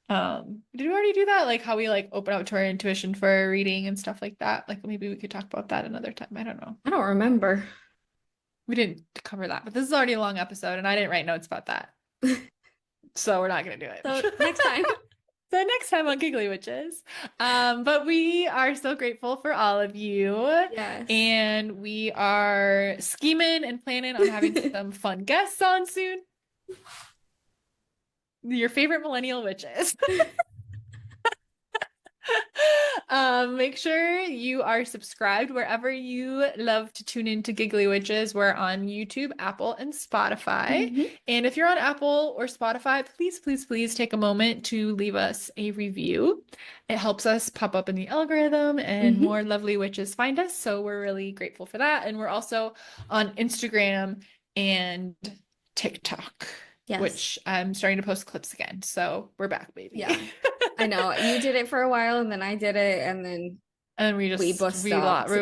did we already do that? Like how we like open up to our intuition for reading and stuff like that. Like maybe we could talk about that another time. I don't know. I don't remember. We didn't cover that, but this is already a long episode and I didn't write notes about that. So we're not gonna do it. So next time. So next time on Giggly Witches. But we are so grateful for all of you. Yes. And we are scheming and planning on having some fun guests on soon. Your favorite millennial witches. Make sure you are subscribed wherever you love to tune into Giggly Witches. We're on YouTube, Apple, and Spotify. And if you're on Apple or Spotify, please, please, please take a moment to leave us a review. It helps us pop up in the algorithm and more lovely witches find us. So we're really grateful for that. And we're also on Instagram and TikTok. Yes. Which I'm starting to post clips again. So we're back, baby. Yeah. I know. You did it for a while and then I did it and then we lost it. We gotta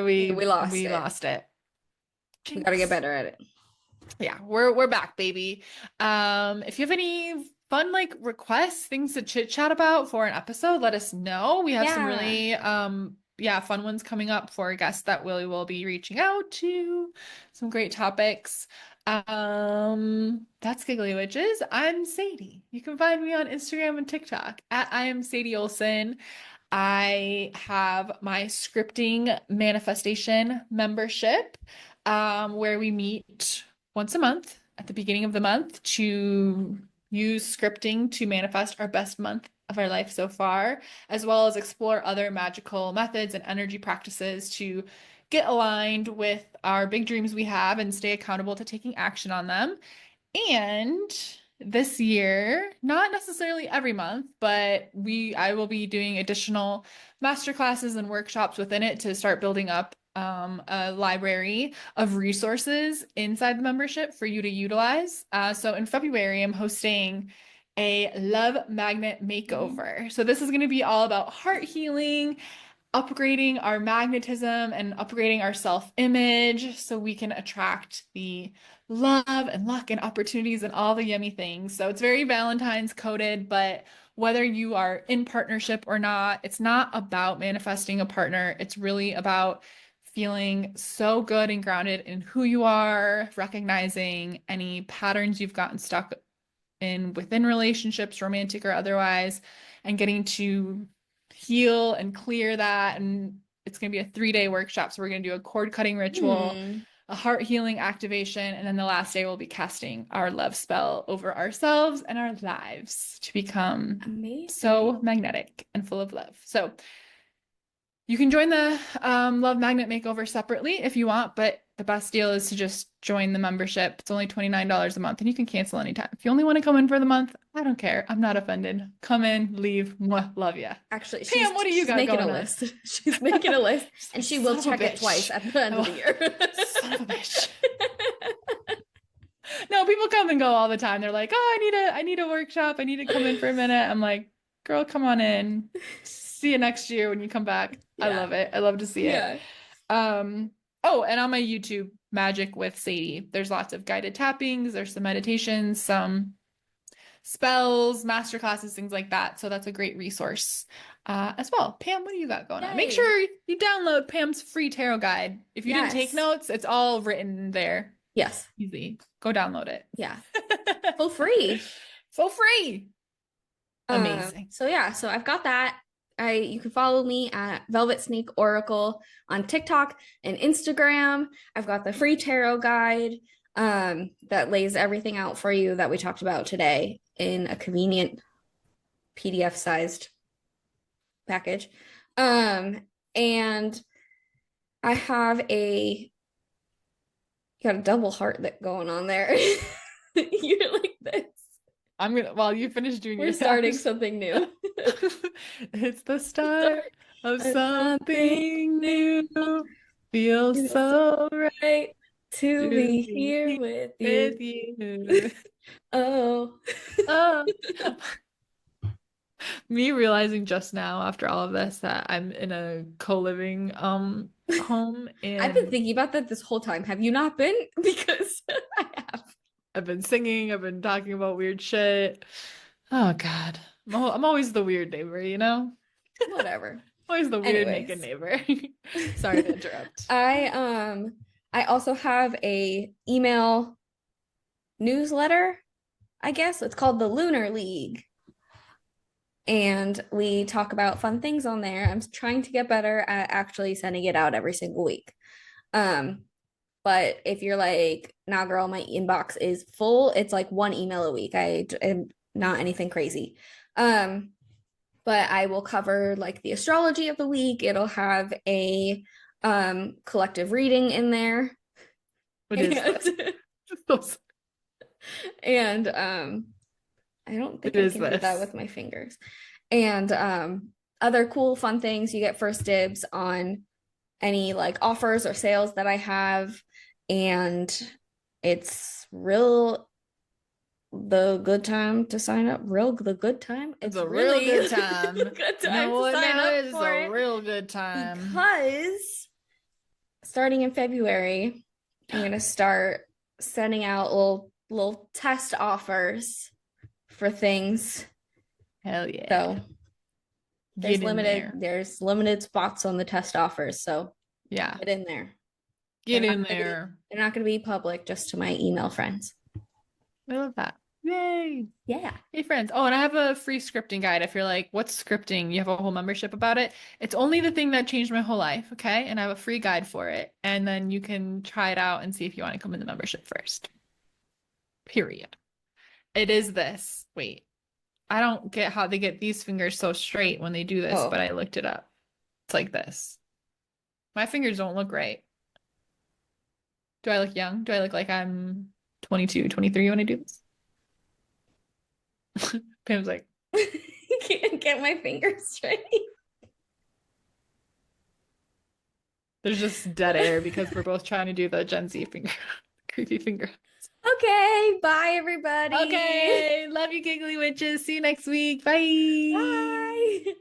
get better at it. Yeah, we're back, baby. If you have any fun like requests, things to chit chat about for an episode, let us know. We have some really fun ones coming up for guests that we will be reaching out to. Some great topics. That's Giggly Witches. I'm Sadie. You can find me on Instagram and TikTok at I am Sadie Olson. I have my scripting manifestation membership, where we meet once a month at the beginning of the month to use scripting to manifest our best month of our life so far, as well as explore other magical methods and energy practices to get aligned with our big dreams we have and stay accountable to taking action on them. And this year, not necessarily every month, but I will be doing additional masterclasses and workshops within it to start building up a library of resources inside the membership for you to utilize. So in February, I'm hosting a love magnet makeover. So this is going to be all about heart healing, upgrading our magnetism and upgrading our self-image so we can attract the love and luck and opportunities and all the yummy things. So it's very Valentine's coded, but whether you are in partnership or not, it's not about manifesting a partner. It's really about feeling so good and grounded in who you are, recognizing any patterns you've gotten stuck in within relationships, romantic or otherwise, and getting to heal and clear that. And it's going to be a 3-day workshop. So we're going to do a cord cutting ritual, a heart healing activation, and then the last day we'll be casting our love spell over ourselves and our lives to become so magnetic and full of love. So you can join the love magnet makeover separately if you want, but the best deal is to just join the membership. It's only $29 a month and you can cancel anytime. If you only want to come in for the month, I don't care. I'm not offended. Come in, leave. Mwah, love ya. Actually, Pam, what do you she's got making going a on? list. She's making a list, and she will Son of a check it bitch. twice at the end of the year. Son of a bitch. No, people come and go all the time. They're like, "Oh, I need a workshop. I need to come in for a minute." I'm like, "Girl, come on in. See you next year when you come back." I Yeah. love it. I love to see it. Yeah. Oh, and on my YouTube, Magic with Sadie, there's lots of guided tappings, there's some meditations, some spells, masterclasses, things like that. So that's a great resource as well. Pam, what do you got going on? Make Yay. sure you download Pam's free tarot guide. If you didn't take Yes. notes, it's all written there. Yes. Easy. Go download it. Yeah. For free. For free. Amazing. So yeah, so I've got that. You can follow me at Velvet Snake Oracle on TikTok and Instagram. I've got the free tarot guide that lays everything out for you that we talked about today in a convenient PDF sized package. And I have you got a double heart that going on there. You're like this. While you finish doing We're your starting something new. It's the start of something new. Feels so right to be here with you. Oh. Oh. Me realizing just now after all of this that I'm in a co-living home and I've been thinking about that this whole time. Have you not been? Because I have. I've been singing, I've been talking about weird shit. Oh God. I'm always the weird neighbor, you know? Whatever. Always the weird naked neighbor. Sorry to interrupt. I also have a email newsletter, I guess. It's called the Lunar League. And we talk about fun things on there. I'm trying to get better at actually sending it out every single week. But if you're like, nah, girl, my inbox is full, it's like one email a week. I am not anything crazy. But I will cover like the astrology of the week. It'll have a collective reading in there. What is that? And I don't think I can do that with my fingers. And other cool fun things. You get first dibs on any like offers or sales that I have. And it's the good time to sign up. The good time. It's a really real good time. Good time to sign up for it. A real good time. Because starting in February, I'm gonna start sending out little test offers for things. Hell yeah. So there's limited spots on the test offers. So yeah, get in there. Get in there. They're not going to be public, just to my email friends. I love that. Yay. Yeah. Hey, friends. Oh, and I have a free scripting guide. If you're like, what's scripting? You have a whole membership about it. It's only the thing that changed my whole life. Okay. And I have a free guide for it. And then you can try it out and see if you want to come in the membership first. Period. It is this. Wait. I don't get how they get these fingers so straight when they do this, but I looked it up. It's like this. My fingers don't look right. Do I look young? Do I look like I'm 22, 23 when I do this? Pam's like, can't get my fingers straight. There's just dead air because we're both trying to do the Gen Z finger, creepy finger. Okay, bye everybody. Okay, love you, giggly witches. See you next week. Bye. Bye.